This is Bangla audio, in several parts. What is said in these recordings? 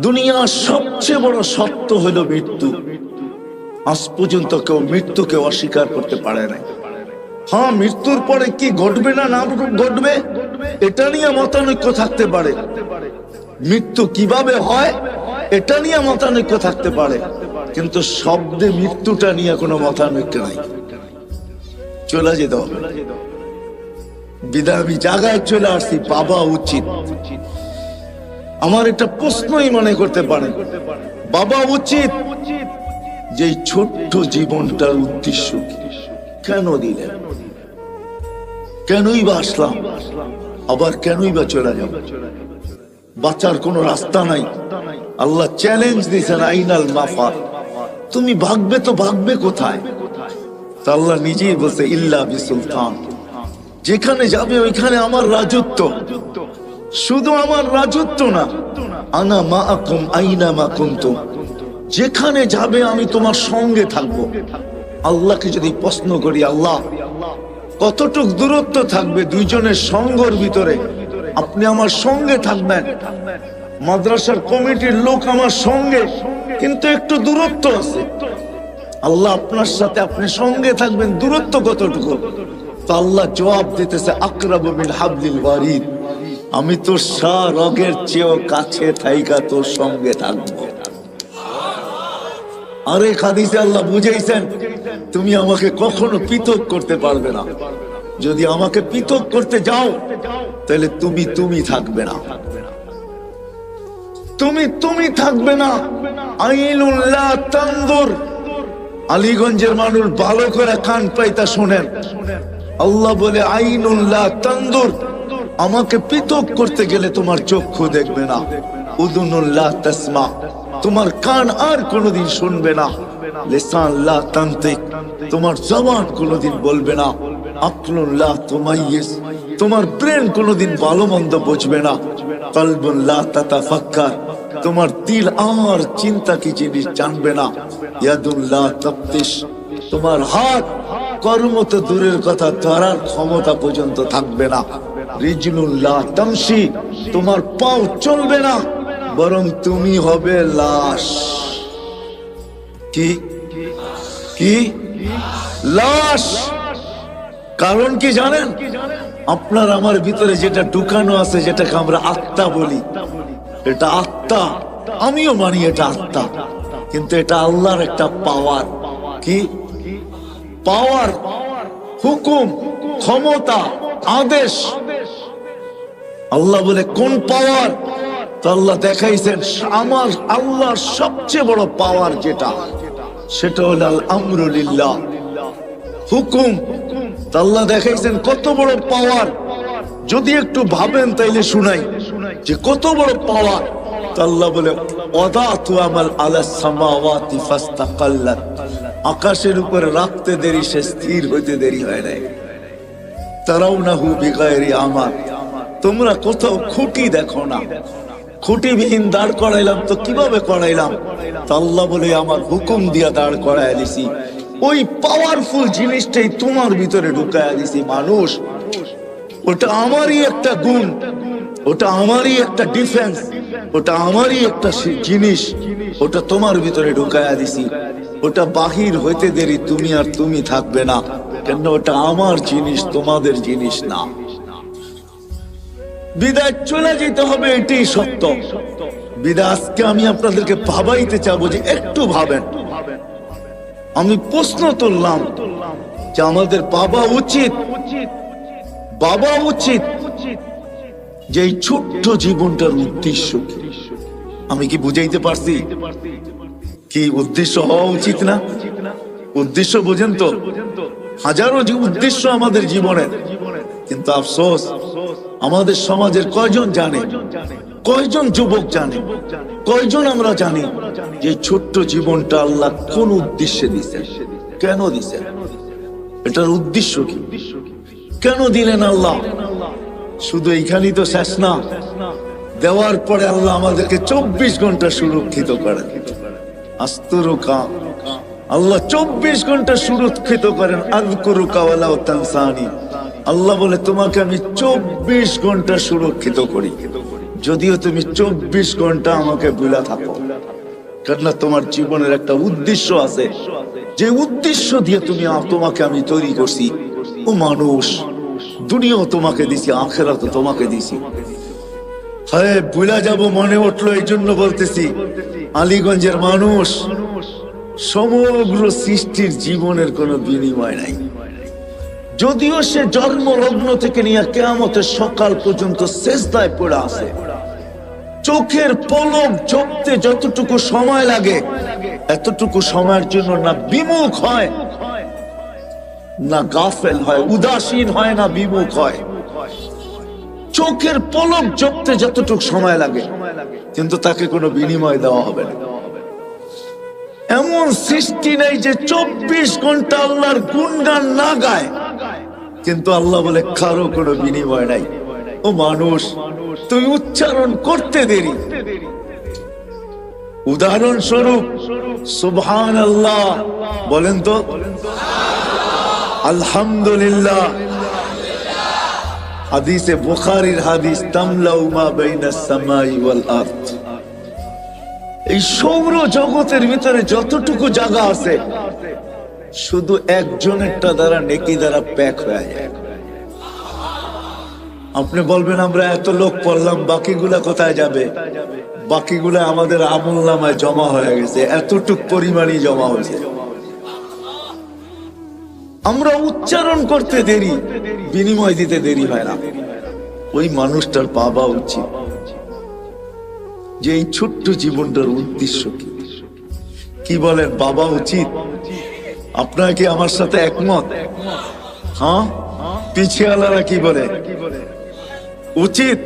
দুনিয়ার সবচেয়ে বড় সত্য হলো মৃত্যু। আজ পর্যন্ত কেউ মৃত্যুকে অস্বীকার করতে পারে না। হ্যাঁ, মৃত্যুর পরে কি ঘটবে না না ঘটবে এটা নিয়ে মতানৈক্য থাকতে পারে, মৃত্যু কিভাবে হয় এটা নিয়ে মতানৈক্য থাকতে পারে, কিন্তু শব্দে মৃত্যুটা নিয়ে কোনো মতানৈক্য নাই। চলে যেতে হবে। বিদায় আমি জায়গায় চলে আসছি, বাবা উচিত। আমার একটা প্রশ্নই মনে করতে পারেন, বাবা উচিত যে ছোট্ট জীবনটার উদ্দেশ্য কি? কেন দিলেন? কেনই বা আসলাম, আবার কেনই বা চলে যাব? বাঁচার কোন রাস্তা নাই। আল্লাহ চ্যালেঞ্জ দিয়েছেন, আইনাল মাফার, তুমি ভাগবে তো ভাগবে কোথায়? আল্লাহ নিজেই বলছে, ইল্লা বিসুলতান, যেখানে যাবে ওইখানে আমার রাজত্ব। শুধু আমার রাজত্ব না, আনা মাআকুম আইনা মা কুনতুম, যেখানে যাবে আমি তোমার সঙ্গে থাকবো। আল্লাহকে যদি প্রশ্ন করি, আল্লাহ কতটুক দূরত্ব থাকবে দুইজনের সঙ্গের ভিতরে, আপনি আমার সঙ্গে থাকবেন। মাদ্রাসার কমিটির লোক আমার সঙ্গে, কিন্তু একটু দূরত্ব আছে। আল্লাহ আপনার সাথে আপনি সঙ্গে থাকবেন, দূরত্ব কতটুকু? তো আল্লাহ জবাব দিতেছে, আকরাবু মিন হাবলিল ওয়ারিদ, আমি তোর রগের চেয়েও কাছে থাইকা তোর সঙ্গে থাকবো। আরে হাদিসে আল্লাহ বুঝাইছেন, তুমি আমাকে কখনো পৃথক করতে পারবে না। যদি আমাকে পৃথক করতে যাও তাহলে তুমি থাকবে না, তুমি থাকবে না। আইনুল্লাহ তানজুর, আলীগঞ্জের মানুষ ভালো করে কান পাইতা শোনেন। আল্লাহ বলে, আইনুল্লাহ তানজুর, আমাকে পৃথক করতে গেলে তোমার চক্ষু দেখবে না। উযুনুল্লাহ তাসমা, তোমার কান আর কোনোদিন শুনবে না। লিসান লা তানতিক, তোমার জবান কোনোদিন বলবে না। আকলুল্লাহ তুমাইয়িজ, তোমার ব্রেন কোনোদিন ভালো মন্দ বুঝবে না। কলবুন লা তাতাফাক্কার, তোমার দিল আর চিন্তা কি জিনিস জানবে না। ইয়াদুল্লাহ তাফতিশ, তোমার হাত কর্ম তো দূরের কথা, ধরার ক্ষমতা পর্যন্ত থাকবে না। রিজলুল্লাহ তামশি, তোমার পাও চলবে না, বরং তুমি হবে লাশ। কি কি লাশ? কারণ কি জানেন? আপনার আমার ভিতরে যেটা ঢুকানো আছে, যেটাকে আমরা আত্মা বলি, এটা আত্মা, আমিও মানি এটা আত্মা, কিন্তু এটা আল্লাহর একটা পাওয়ার। কি পাওয়ার? হুকুম, ক্ষমতা, আদেশ। আল্লাহ বলে কোন পাওয়ার? তো আল্লাহ দেখাইছেন, আমার আল্লাহর সবচেয়ে বড় পাওয়ার যেটা, সেটা হল আল আমরু লিল্লাহ, হুকুম। তো আল্লাহ দেখাইছেন কত বড় পাওয়ার। যদি একটু ভাবেন তাইলে শুনাই যে কত বড় পাওয়ার। তো আল্লাহ বলে, ওয়াদাতু আমাল আলাস সামাওয়াতি ফাস্তাকাল্লাত, আকাশের উপরে রাখতে দেরি, সে স্থির হইতে দেরি হয় নাই। তারাউনাহু বিগাইরি আমাল, তোমরা কোথাও খুঁটি দেখো না। খুঁটিবিহীন দাঁড় করাইলাম, তো কিভাবে করাইলাম? তা আল্লাহ বলে, আমার হুকুম দিয়া দাঁড় করাইয়া দিছি। ওই পাওয়ারফুল জিনিসটাই তোমার ভিতরে ঢুকাইয়া দিছি। মানুষ, ওটা আমারই একটা গুণ, ওটা আমারই একটা ডিফেন্স, ওটা আমারই একটা জিনিস, ওটা তোমার ভিতরে ঢুকাইয়া দিছি। ওটা বাহির হইতে দেরি, তুমি আর তুমি থাকবে না, কেন ওটা আমার জিনিস, তোমাদের জিনিস না। বিদায় চলে যেতে হবে, এটাই সত্য। বিদায় আজকে আমি আপনাদেরকে ভাবাইতে চাবো যে একটু ভাবেন। আমি প্রশ্ন তুললাম যে আমাদের বাবা উচিত যে এই ছোট্ট জীবনটার উদ্দেশ্য কি? আমি কি বুঝাইতে পারছি? কি উদ্দেশ্য হওয়া উচিত না? উদ্দেশ্য বোঝেন তো? হাজারো উদ্দেশ্য আমাদের জীবনের, কিন্তু আফসোস আমাদের সমাজের কয়জন জানে, কয়জন যুবক জানে, কয়জন আমরা জানি যে ছোট্ট জীবনটা আল্লাহ কোন উদ্দেশ্যে দিছে, কেন দিছে, এটার উদ্দেশ্য কি, কেন দিলেন আল্লাহ? শুধু এইখানেই তো শেষ না, দেওয়ার পরে আল্লাহ আমাদেরকে 24 ঘন্টা সুরক্ষিত করেন। আস্তুরুকা, আল্লাহ 24 ঘন্টা সুরক্ষিত করেন। আযকুরুকা ওয়ালা তানসানি, আল্লাহ বলে তোমাকে আমি 24 ঘন্টা সুরক্ষিত করি। যদিও তুমি 24 ঘন্টা আমাকে ভুলা থাকো, কেননা তোমার জীবনের একটা উদ্দেশ্য আছে, যে উদ্দেশ্য দিয়ে তোমাকে আমি তৈরি করছি। ও মানুষ, দুনিয়াও তোমাকে দিছি, আখিরাতও তোমাকে দিছি। হ্যাঁ, ভুলা যাব মনে উঠলো, এই জন্য বলতেছি, আলীগঞ্জের মানুষ, সমগ্র সৃষ্টির জীবনের কোনো বিনিময় নাই। যদিও সে জন্মলগ্ন থেকে নিয়ে কিয়ামতের সকাল পর্যন্ত সেজদায় পড়ে আছে, চোখের পলক ঝপতে যতটুকু সময় লাগে, এতটুকু সময়ের জন্য না বিমুখ হয়, না গাফেল হয়, উদাসীন হয়, না বিমুখ হয়। চোখের পলক ঝপতে যতটুকু সময় লাগে, কিন্তু তাকে কোনো বিনিময় দেওয়া হবে না। এমন সৃষ্টি নেই যে 24 ঘন্টা আল্লাহর গুণগান না গায়, কিন্তু আল্লাহ বলে কারো কোনো বিনিময় নাই। ও মানুষ, তুই উচ্চারণ করতে দেরি। উদাহরণস্বরূপ সুবহানাল্লাহ বলেন তো, আলহামদুলিল্লাহ। হাদিসে বুখারীর হাদিস, তামলাউ মা বাইনাস সামাই ওয়াল আরদ। এই সৌর জগতের ভিতরে যতটুকু জায়গা আছে, শুধু একজনেরটা দ্বারা নেকি দ্বারা প্যাক হয়ে যায়। আপনি বলবেন আমরা এত লোক পড়লাম, বাকিগুলা কোথায় যাবে? বাকিগুলা আমাদের আমলনামায় জমা হয়ে গেছে, এতটুক পরিমাণই জমা হয়েছে। আমরা উচ্চারণ করতে দেরি, বিনিময় দিতে দেরি হয় না। ওই মানুষটার পাওয়া উচিত যে এই ছোট্ট জীবনটার উদ্দেশ্য কি। কি বলেন, বাবা উচিত? আপনারা কি আমার সাথে একমত? হ্যাঁ, পিছিয়ালারা কি বলে? উচিত,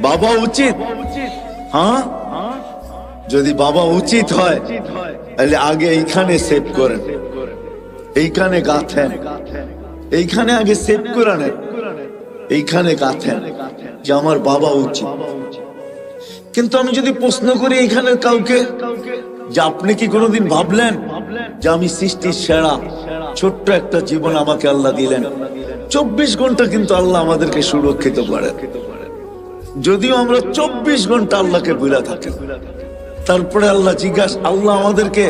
বাবা উচিত। হ্যাঁ, যদি বাবা উচিত হয় তাহলে আগে এইখানে সেভ করেন, এইখানে গাঁথেন, এইখানে আগে সেভ করে নেন, এইখানে গাঁথেন যে আমার বাবা উচিত। কিন্তু আমি যদি প্রশ্ন করি এইখানে কাউকে যে আপনি কি কোনোদিন ভাবলেন যে আমি সৃষ্টির সেরা, ছোট্ট একটা জীবন আমাকে আল্লাহ দিলেন, 24 ঘন্টা কিন্তু আল্লাহ আমাদেরকে সুরক্ষিত করেন। যদিও আমরা 24 ঘন্টা আল্লাহকে ভুলে থাকি, তারপরে আল্লাহ আল্লাহ আমাদেরকে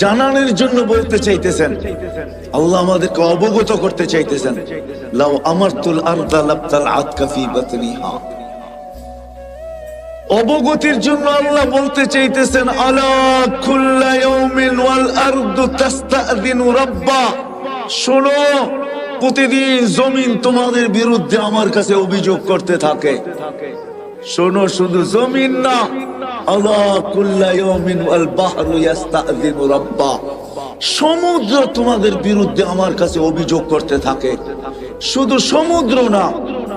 জানানোর জন্য বলতে চাইতেছেন, আল্লাহ আমাদেরকে অবগত করতে চাইতেছেন, লাউ আমারতুল আরদা লাবতাল আতকা ফি বাতনিহা। অবগতির জন্য আল্লাহ বলতে চাইতেছেন, আলা কুল্লা ইয়াউমিন ওয়াল আরদু তাস্তাযিনু রাব্বা। শোনো, প্রতিদিন জমিন তোমাদের বিরুদ্ধে আমার কাছে অভিযোগ করতে থাকে। শোনো, শুধু জমিন না, আলা কুল্লা ইয়াউমিন ওয়াল বাহরু ইস্তাযিনু রাব্বা। সমুদ্র তোমাদের বিরুদ্ধে আমার কাছে অভিযোগ করতে থাকে। শুধু সমুদ্র না,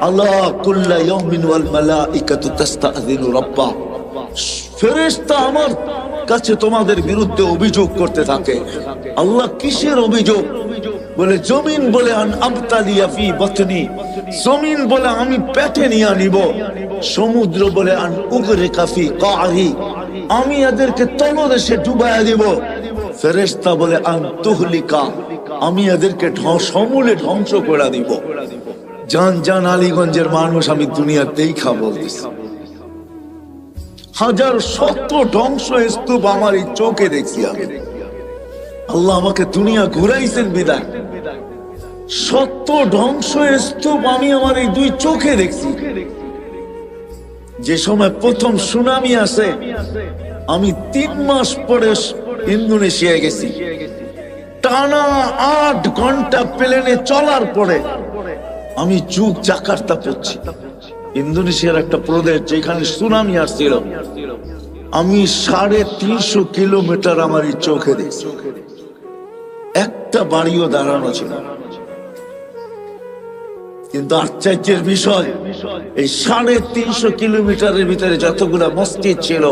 আলা কুল্লা ইয়াউমিন ওয়াল মালাইকাতু তাস্তাযিনু রাব্বা। ফেরেশতা আমার কাছে তোমাদের বিরুদ্ধে অভিযোগ করতে থাকে। আল্লাহ কিসের অভিযোগ? বলে জমিন বলে আন আবতালিয়া ফি বাতনি, জমিন বলে আমি পেটে নিয়ে নিব। সমুদ্র বলে আন উগরিকা ফি কারি, আমি এদেরকে তলদেশে ডুবাইয়া দিব। ফেরেশতা বলে আন তুহলিকা, আমি এদেরকে সমূলে ধ্বংস করে দিব। জান জান আলীগঞ্জের মানুষ, আমি দুনিয়াতেই বলতেছি, হাজার শত ধ্বংস স্তূপ আমার এই চোখে দেখছি আমি। আল্লাহ আমাকে দুনিয়া ঘুরাইছেন বিদায়, শত ধ্বংস স্তূপ আমি আমার এই দুই চোখে দেখছি। যে সময় প্রথম সুনামি আসে, আমি 3 মাস পরে ইন্দোনেশিয়া গেছি। টানা 8 ঘন্টা প্লেনে চলার পরে আমি জাকার্তা পড়ছি, ইন্দোনেশিয়ার একটা প্রদেশ যেখানে সুনামি আসছিল। আমি 350 কিলোমিটার আমার এই চোখে দেখছি, একটা বাড়িও দাঁড়ানো ছিল। কিন্তু আশ্চর্যের বিষয়, এই 350 কিলোমিটারের ভিতরে যতগুলা মসজিদ ছিল,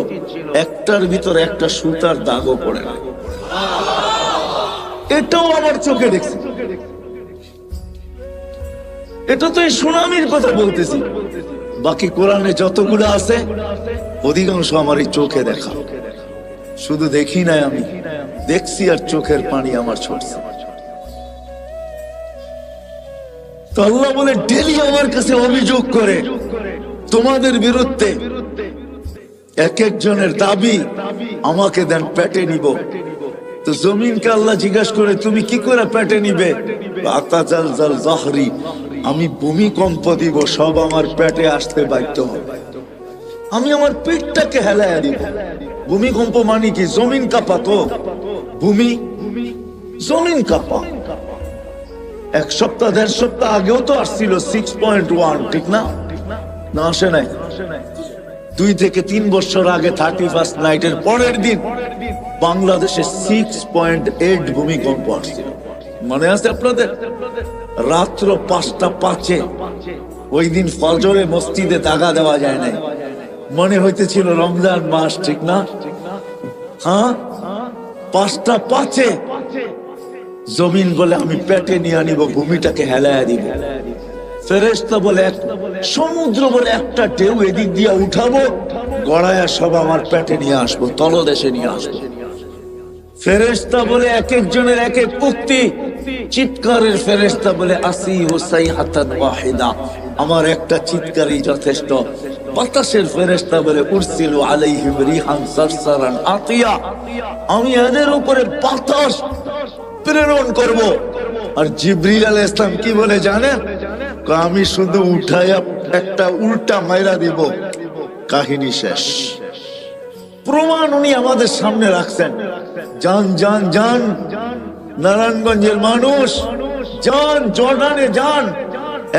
একটার ভিতরে একটা সুতার দাগও পড়ে না। এটাও আমার চোখে দেখছি। এটা তো এই সুনামির কথা বলতেছি। বাকি কোরআনে যতগুলো আছে অধিকাংশ আমার এই চোখে দেখা। শুধু দেখি নাই, আমি দেখছি আর চোখের পানি আমার ছড়ছে। তো আল্লাহ বলে ডেলি আমার কাছে অভিযোগ করে, তোমাদের বিরুদ্ধে এক একজনের দাবি আমাকে দেন পেটে নিব। তো জমিনকে আল্লাহ জিজ্ঞাসা করে তুমি কি করে পেটে নিবে? আমি ভূমিকম্প দিব, সব আমার পেটে আসতে বাধ্য হবে। আমি আমার পেটটাকে হেলায়া দিব। ভূমিকম্প মানে কি? জমিন কাঁপা। তো ভূমি জমিন কাঁপা। এক সপ্তাহ 1.5 সপ্তাহ আগেও তো আসছিল 6.1, ঠিক না? না আসে নাই? 2 থেকে 3 বছর আগে 31st নাইটের পরের দিন বাংলাদেশে 6.8 ভূমিকম্প আসছিল। মনে আছে আপনাদের? রাত্র 5টা 5-এ ওই দিন ফজরে মসজিদে দাগা দেওয়া যায় নাই, মনে হইতেছিল রমজান মাস, ঠিক না? হ্যাঁ, 5টা 5-এ জমিন বলে আমি পেটে নিয়ে আনিব, ভূমিটাকে হেলায়া দিব। ফেরেশতা বলে সমুদ্র বলে একটা ঢেউ এদিক দিয়ে উঠাবো, গড়ায়া সব আমার পেটে নিয়ে আসবো, তলদেশে নিয়ে আসবো। ফেরেশতা বলে এক একজনের এক এক উক্তি। চিৎকারের ফেরেশতা বলে আসি হুসাই হাতান ওয়াহিদা, আমার একটা চিৎকারই যথেষ্ট। বাতাসের ফেরেশতা বলে উরসিলু আলাইহিম রিহান সারসারান আতিয়া, আমি এদের উপরে বাতাস প্রেরণ করব। আর জিবরিল আলাইহিস সালাম কি বলে জানেন? আমি শুধু উঠায়া একটা উল্টা মাইরা দিব, কাহিনী শেষ। প্রমাণ উনি আমাদের সামনে রাখছেন। যান যান যান নারায়ণগঞ্জের মানুষ, যান জর্ডানে যান,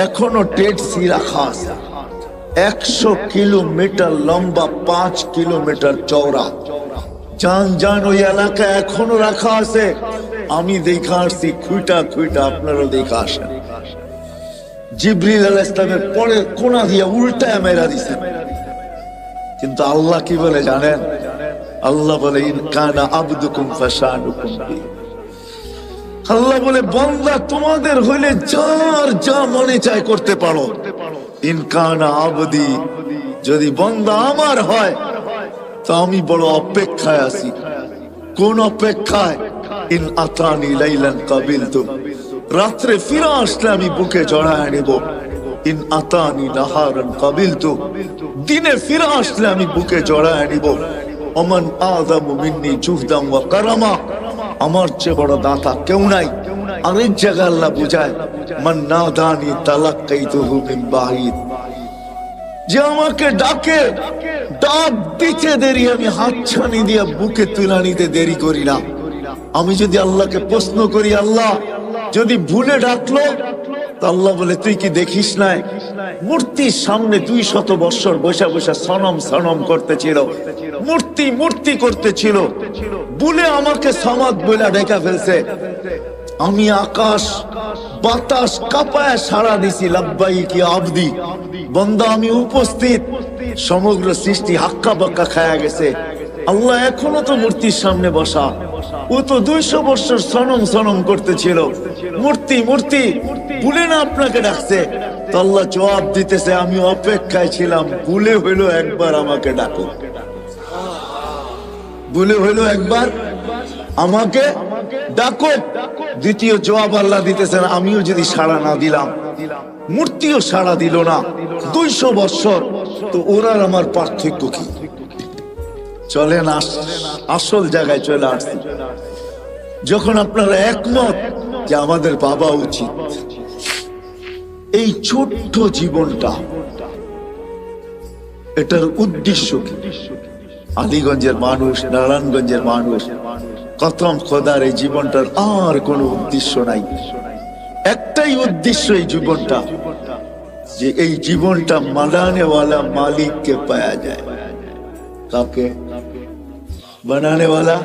এখনো ডেড সি রাখা আছে। 100 কিলোমিটার লম্বা, 5 কিলোমিটার চওড়া। যান যান ওই এলাকা এখনো রাখা আছে। আমি দেখা আসছি খুঁটা খুঁটা, আপনারও দেখা আসেন। জিবরিল আলাইহিস সালামের পরে কোনা দিয়ে উল্টায় মেরা দিছেন। কিন্তু আল্লাহ কি বলে জানেন? আল্লাহ বলে ইন কানা আবদুকুম ফাশানুকুম বি। আল্লাহ বলে বান্দা তোমাদের হইলে যার যা মনে চায় করতে পারো। ইন কানা আবদি, যদি বান্দা আমার হয় তো আমি বড় অপেক্ষায় আছি। কোন অপেক্ষায়? ইন আতানি লাইলান কাবিলতু, রাত্রে ফিরে আসলে আমি বুকে জড়ায় নেব। ইন আতানি নাহারান কাবিলতু, দিনে ফিরে আসলে আমি বুকে জড়ায় নিব। ওমান আযামু মিন্নি জুহদান ওয়া কারামা, আমার চেয়ে বড় দাতা কেউ নাই। আরেক জায়গায় আল্লাহ বুঝায় মান নাদানি তালাক্কাইতুহু মিন বাঈদ, যে আমাকে ডাকে, ডাক দিতে দেরি আমি হাতছানি দিয়ে বুকে তুলে নিতে দেরি করি না। আমি যদি আল্লাহকে প্রশ্ন করি, আল্লাহ যদি ভুলে ডাকলো, তো আল্লাহ বলে তুই কি দেখিস নাই মূর্তির সামনে 200 বছর বসে বসে সনম সনম করতেছিল, মূর্তি মূর্তি করতেছিল, ভুলে আমাকে সমাদ বলে ডেকে ফেলছে। আমি আকাশ বাতাস কাঁপায় সাড়া দিছি, লাব্বাইকি আবদি, বান্দা আমি উপস্থিত। সমগ্র সৃষ্টি হাক্কা বাক্কা খায়া গেছে। আল্লাহ এখনো তো মূর্তির সামনে বসা, ও তো 200 বছর সনম সনম করতেছিল, মূর্তি মূর্তি, ভুলে না আপনাকে ডাকছে। তো আল্লাহ জবাব দিতেছে আমি অপেক্ষায় ছিলাম, ভুলে হইলো একবার আমাকে ডাকো, ভুলে হইলো একবার আমাকে ডাকো। দ্বিতীয় জবাব আল্লাহ দিতেছেন আমিও যদি সাড়া না দিলাম, মূর্তিও সাড়া দিল না 200 বছর, তো ওরার আমার পার্থক্য কি? চলেন আসল জায়গায় চলে আসছি। যখন আপনারা একমত যে আমাদের বাবা উচিত, এই ছোট্ট জীবনটা, এটার উদ্দেশ্য কি? আলীগঞ্জের মানুষ, নারায়ণগঞ্জের মানুষ, কসম খোদার এই জীবনটার আর কোনো উদ্দেশ্য নাই। একটাই উদ্দেশ্য এই জীবনটা, যে এই জীবনটা বানানেওয়ালা মালিককে পাওয়া যায়। কাকে? বানানেওয়ালা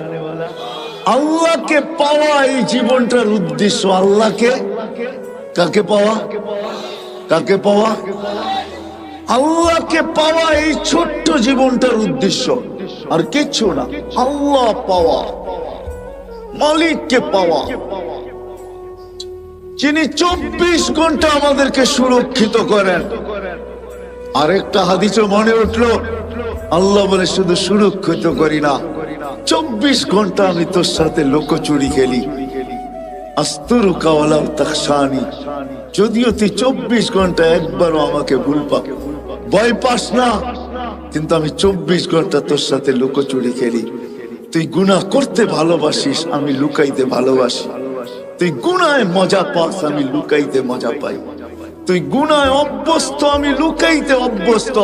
আল্লাহকে পাওয়া এই জীবনটার উদ্দেশ্য। আল্লাহকে কাকে পাওয়া? কাকে পাওয়া? আল্লাহকে পাওয়া এই ছোট্ট জীবনটার উদ্দেশ্য, আর কিচ্ছু না। আল্লাহ পাওয়া, মালিককে পাওয়া, যিনি 24 ঘন্টা আমাদেরকে সুরক্ষিত করেন। আরেকটা হাদিসে মনে উঠলো, আল্লাহ বলে শুধু সুরক্ষিত করি না, 24 ঘন্টা আমি তোর সাথে লুকোচুরি খেলি। আস্তুরুকা ওয়ালা তাখশানি, যদিও তুই 24 ঘন্টা একবারও আমাকে ভয় পাস না, কিন্তু আমি 24 ঘন্টা তোর সাথে লুকোচুরি খেলি। তুই গুনাহ করতে ভালোবাসিস, আমি লুকাইতে ভালোবাসি। তুই গুনায় মজা পাস, আমি লুকাইতে মজা পাই। তুই গুনায় অভ্যস্ত, আমি লুকাইতে অভ্যস্ত।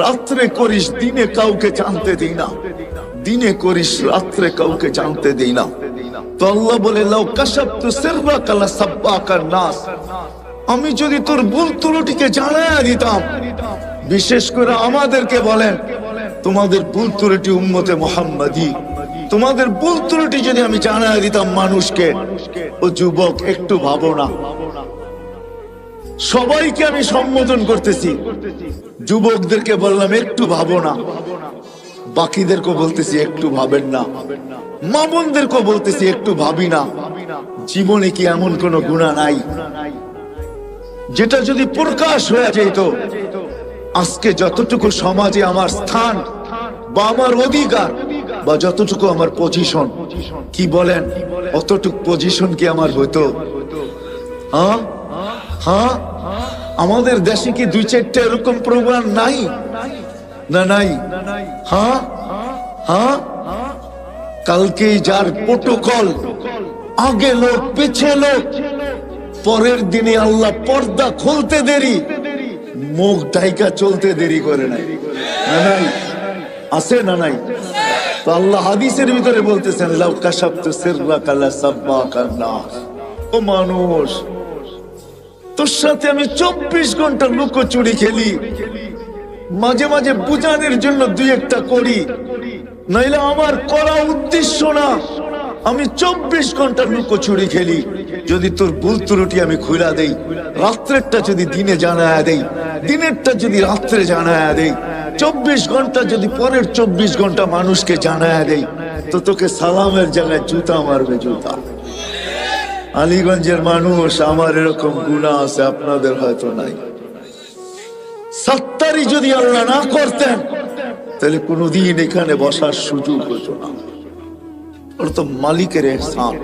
রাত্রে করিস, দিনে কাউকে জানতে দিই না। দিনে করিস, রাত্রে কাউকে জানতে দিই না। তো আল্লাহ বলে, লাউ কাশাফতু সিররাকা লাসাব্বাকান নাস, আমি যদি তোর ভুল ত্রুটিকে জানায়া দিতাম। বিশেষ করে আমাদেরকে বলেন, তোমাদের ভুল ত্রুটি উম্মতে মুহাম্মাদি, তোমাদের ভুল ত্রুটি যদি আমি জানায়া দিতাম মানুষকে, ও যুবক একটু ভাবো না। সবাইকে আমি সম্বোধন করতেছি, যুবকদেরকে বললাম একটু ভাবো না, বাকিদেরকে বলতেছি একটু ভাবেন না, মা বোনদেরকে বলতেছি একটু ভাবি না। জীবনে কি এমন কোন গুনাহ নাই যেটা যদি প্রকাশ হয়ে যেত, আজকে যতটুকু সমাজে আমার স্থান বা আমার অধিকার বা যতটুকু আমার পজিশন, কি বলেন অতটুকু পজিশন কি আমার হতো? হ্যাঁ হ্যাঁ, আমাদের দেশে কি 2-4টা এরকম প্রোগ্রাম নাই? না নাই। হ্যাঁ হ্যাঁ, কালকে যার প্রোটোকল, আগে লোক পিছে লোক, পরের দিনে আল্লাহ পর্দা খুলতে দেরি, মুখ ঢাইকা চলতে দেরি করে নাই। না নাই, আছে না নাই? তো আল্লাহ হাদিসের ভিতরে বলতেছেন, লাউ কাশাফতু সিররাকা লাসাব্বাকান নাস। ও মানুষ, তোর সাথে আমি 24 ঘন্টা লুকোচুরি খেলি, মাঝে মাঝে বুঝানোর জন্য 2-1টা করি, নাইলে আমার করা উদ্দেশ্য না। আমি 24 ঘন্টা লুকোচুরি খেলি। যদি তোর ভুল ত্রুটি আমি খুলা দেই, রাত্রেরটা যদি দিনে জানায়া দেই, দিনেরটা যদি রাত্রে জানায়া দেই, 24 ঘন্টা যদি পরের 24 ঘন্টা মানুষকে জানায়া দেই, তো তোকে সালামের জায়গায় জুতা মারবে, জুতা। আলীগঞ্জের মানুষ, আমার এরকম গুনাহ আছে, আপনাদের হয়তো নাই। সত্তারি যদি আল্লাহ না করতেন, তাহলে কোনদিন এখানে বসার সুযোগ হতো না। ওর তো মালিকের ইহসান।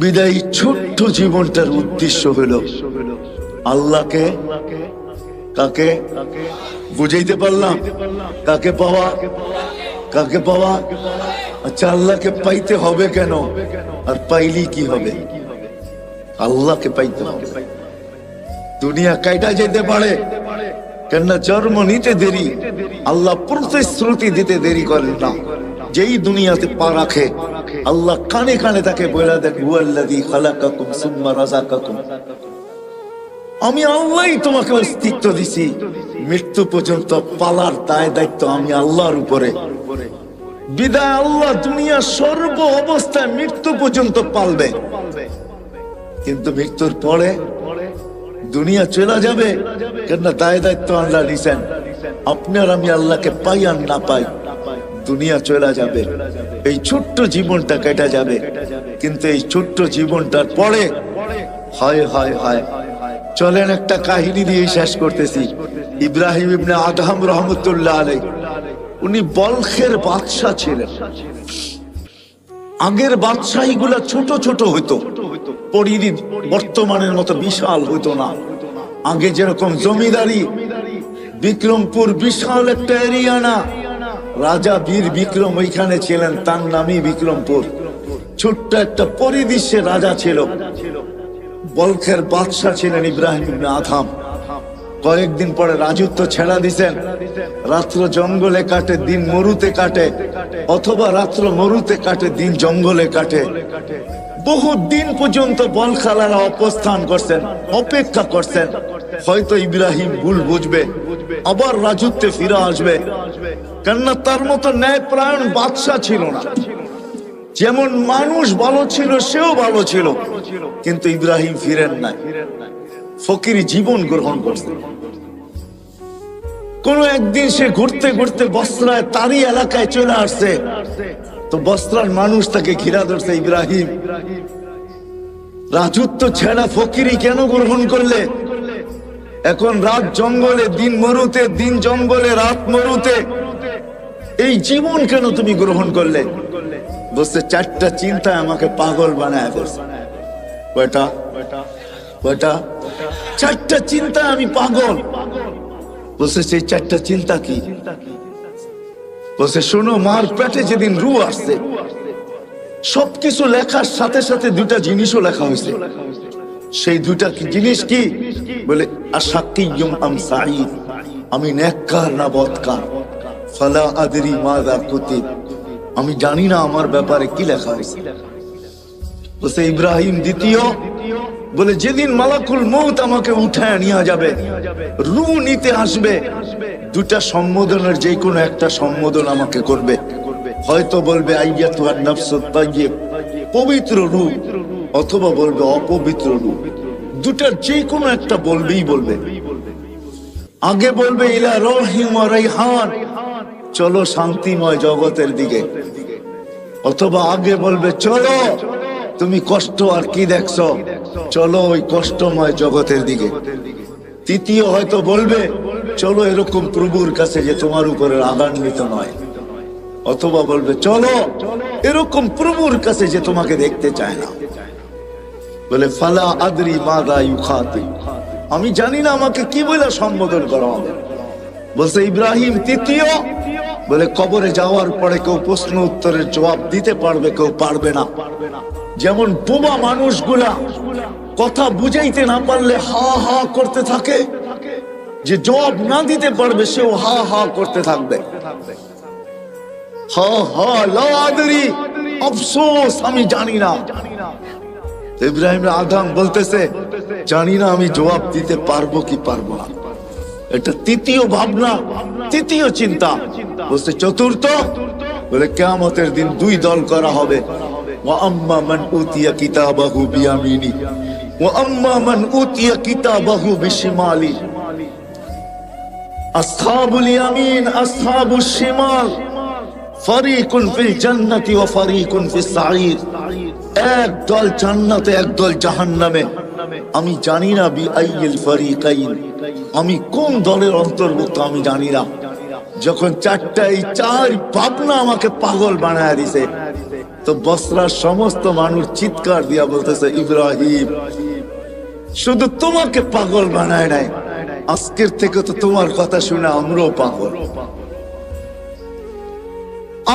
বিদায়ী ছোট্ট জীবনটার উদ্দেশ্য হলো আল্লাহকে, কাকে বুঝাইতে পারলাম? কাকে পাওয়া, কাকে পাওয়া? আচ্ছা, আল্লাহকে পাইতে হবে কেন? আর পাইলি কি হবে? আল্লাহকে পাইতে হবে। দুনিয়া কাইটা যেতে পারে, কেননা জন্ম নিতে দেরি, আল্লাহ প্রতিশ্রুতি দিতে দেরি করেন না। যেই দুনিয়াতে পা রাখে, আল্লাহ কানে কানে তাকে বলে দেন, হুয়াল্লাযী খালাকাকুম সুম্মা রাযাকাকুম, আমি আল্লাহই তোমাকে অস্তিত্ব দিছি, মৃত্যু পর্যন্ত পালার দায় দায়িত্ব আমি আল্লাহর উপরে। বিদায় আল্লাহ দুনিয়া সর্ব অবস্থায় মৃত্যু পর্যন্ত পালবে, কিন্তু মৃত্যুর পরে দুনিয়া চলে যাবে, কেননা দায় দায়িত্ব আল্লাহ নিছেন। আপনার আমি আল্লাহকে পাই আর না পাই, দুনিয়া চলে যাবে, এই ছোট্ট জীবনটা কেটে যাবে। কিন্তু এই ছোট্ট জীবনটার পরে হায় হায় হায়, চলেন একটা কাহিনী দিয়ে শেষ করতেছি। ইব্রাহিম ইবনে আদহাম রহমতুল্লাহ আলাইহি, উনি বলখের বাদশা ছিলেন। আগের বাদশাহী গুলা ছোট ছোট হইতো, পরিধি বর্তমানের মতো বিশাল হইতো না। আগে যেরকম জমিদারি, বিক্রমপুর বিশাল একটা এরিয়া না, রাজা বীর বিক্রম ওইখানে ছিলেন, তার নামই বিক্রমপুর। ছোট্ট একটা পরিদৃশ্যে রাজা ছিল, বলখের বাদশা ছিলেন ইব্রাহিম ইবনে আদহাম। কয়েকদিন পরে রাজত্ব ছেড়া দিছেন। রাত্র জঙ্গলে কাটে, দিন মরুতে কাটে, অথবা রাত্র মরুতে কাটে, দিন জঙ্গলে কাটে। বহু দিন পর্যন্ত বলখালারা অবস্থান করছেন, অপেক্ষা করছেন, হয়তো ইব্রাহিম ভুল বুঝবে, আবার রাজত্বে ফিরে আসবে। কেননা তার মতো ন্যায়পরায়ণ বাদশা ছিল না। যেমন মানুষ ভালো ছিল, সেও ভালো ছিল, কিন্তু ইব্রাহিম ফিরেন নাই, ফকিরি জীবন গ্রহণ করছে। কোন একদিন সে ঘুরতে ঘুরতে বস্ত্রায় তারই এলাকায় চলে আসছে, তো বস্ত্রার মানুষ তাকে ঘিরা ধরছে, ইব্রাহিম রাজত্ব ছেড়া ফকিরি কেন গ্রহণ করলে? এখন রাত জঙ্গলে, দিন মরুতে, দিন জঙ্গলে, রাত মরুতে, এই জীবন কেন তুমি গ্রহণ করলে? বলছে, 4টা চিন্তা আমাকে পাগল বানায় ফেলছে। কয়টা? 4টা চিন্তা আমি পাগল। বলছে সেই চারটা চিন্তা কি? বলছে শোনো, মার পেটে যেদিন রু আসছে সবকিছু লেখার সাথে সাথে দুটা জিনিসও লেখা হয়েছে। সেই দুটা কি জিনিস কি? বলে আশাকিয়ুম আম সাঈদ, আমি নেককার না বদকার। ফালা আদরি মাযা কুতিব, আমি জানি না আমার ব্যাপারে কি লেখা হয়েছে। বলছে ইব্রাহিম দ্বিতীয়, বলে যেদিন মালাকুল মউত আমাকে উঠায় নিয়ে যাবে, রু নিতে আসবে, দুটা সম্বোধনের যে কোনো একটা সম্বোধন আমাকে করবে। হয়তো বলবে আইয়াতুহান নাফসুত তাইয়্যিব, পবিত্র রু, অথবা বলবে অপবিত্র রু। দুটার যে কোনো একটা বলবেই বলবে। আগে বলবে ইলা রহিম ওয়া রাইহান, চলো শান্তিময় জগতের দিকে। অথবা আগে বলবে চলো, তুমি কষ্ট আর কি দেখছো, চলো ওই কষ্টময় জগতের দিকে। তৃতীয় হয়তো বলবে চলো এরকম প্রভুর কাছে যে তোমার উপরে রাগান্বিত নয়। অথবা বলবে চলো এরকম প্রভুর কাছে যে তোমাকে দেখতে চায় না। বলে ফালা আদরি মাযা ইউখাতিব, আমি জানি না আমাকে কি বলে সম্বোধন করা হবে। বলছে ইব্রাহিম তৃতীয়, বলে কবরে যাওয়ার পরে কেউ প্রশ্ন উত্তরের জবাব দিতে পারবে, কেউ পারবে না। যেমন বোবা মানুষগুলা কথা বুঝাইতে না পারলে হা হা করতে থাকে, যে জবাব না দিতে পারবে সেও হা হা করতে থাকবে। হা হা লা আদরি, আফসোস আমি জানি না। ইব্রাহিম আদম বলতেছে জানি না আমি জবাব দিতে পারবো কি পারবো না। এটা তৃতীয় ভাবনা, তৃতীয় চিন্তা। বলছে চতুর্থ, বলে কিয়ামতের দিন দুই দল করা হবে। ওয়া আম্মা মান উতিয়া কিতাবাহু বিয়ামিনি ওয়া আম্মা মান উতিয়া কিতাবাহু বিশিমালি। আসহাবুল ইয়ামিন আসহাবুশ শিমাল, ফারিকুন ফিল জান্নাতি ওয়া ফারিকুন ফিস সাঈর। এক দল জান্নাতে, এক দল জাহান্নামে। আমি জানি না বি আইয়িল ফারিকাইন, আমি কোন দলের অন্তর্ভুক্ত আমি জানি না। যখন চার ভাবনা আমাকে পাগল বানায় দিছে, তো বসরার সমস্ত মানুষ চিৎকার দিয়া বলতেছে ইব্রাহিম শুধু তোমাকে পাগল বানায় নাই, আজকের থেকে তো তোমার কথা শুনে আমরাও পাগল,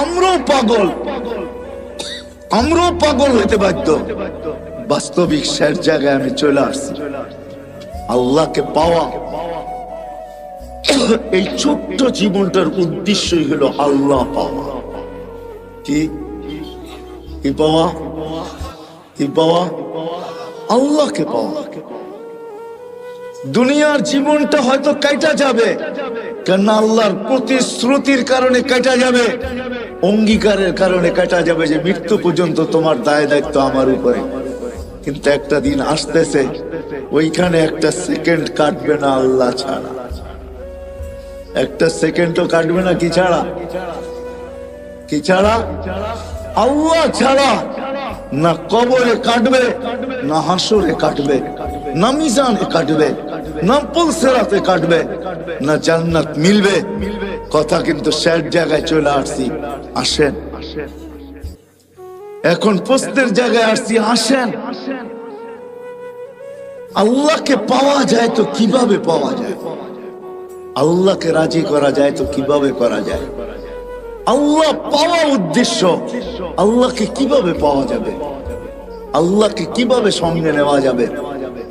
আমরাও পাগল, আমরাও পাগল হইতে বাধ্য। বাস্তবিক শেষ জায়গায় আমি চলে আসছি। আল্লাহকে পাওয়া, এই ছোট্ট জীবনটার উদ্দেশ্যই হলো আল্লাহ পাওয়া। কি কি পাওয়া? কি পাওয়া? আল্লাহকে পাওয়া। দুনিয়ার জীবনটা হয়তো কাটা যাবে, কেন আল্লাহর প্রতিশ্রুতির কারণে কাটা যাবে, অঙ্গীকারের কারণে কাটা যাবে যে মৃত্যু পর্যন্ত তোমার দায় দায়িত্ব আমার উপরে। কিন্তু একটা দিন আসতেছে, ওইখানে একটা সেকেন্ড কাটবে না আল্লাহ ছাড়া, একটা সেকেন্ডও কাটবে না। কি ছাড়া? কি ছাড়া? আল্লাহ ছাড়া। না কবরে কাটবে, না হাসরে কাটবে, না মিজানে কাটবে, না পুলসিরাতে কাটবে, না জান্নাত মিলবে। কথা কিন্তু শেষ জায়গায় চলে আসছি। আসেন, এখন প্রশ্নের জায়গায় আসছি। আসেন, আল্লাহকে পাওয়া যায় তো কিভাবে পাওয়া যায়? আল্লাহকে রাজি করা যায় তো কিভাবে করা যায়? আল্লাহ পাওয়া উদ্দেশ্য, আল্লাহকে কিভাবে পাওয়া যাবে? আল্লাহকে কিভাবে সঙ্গে নেওয়া যাবে?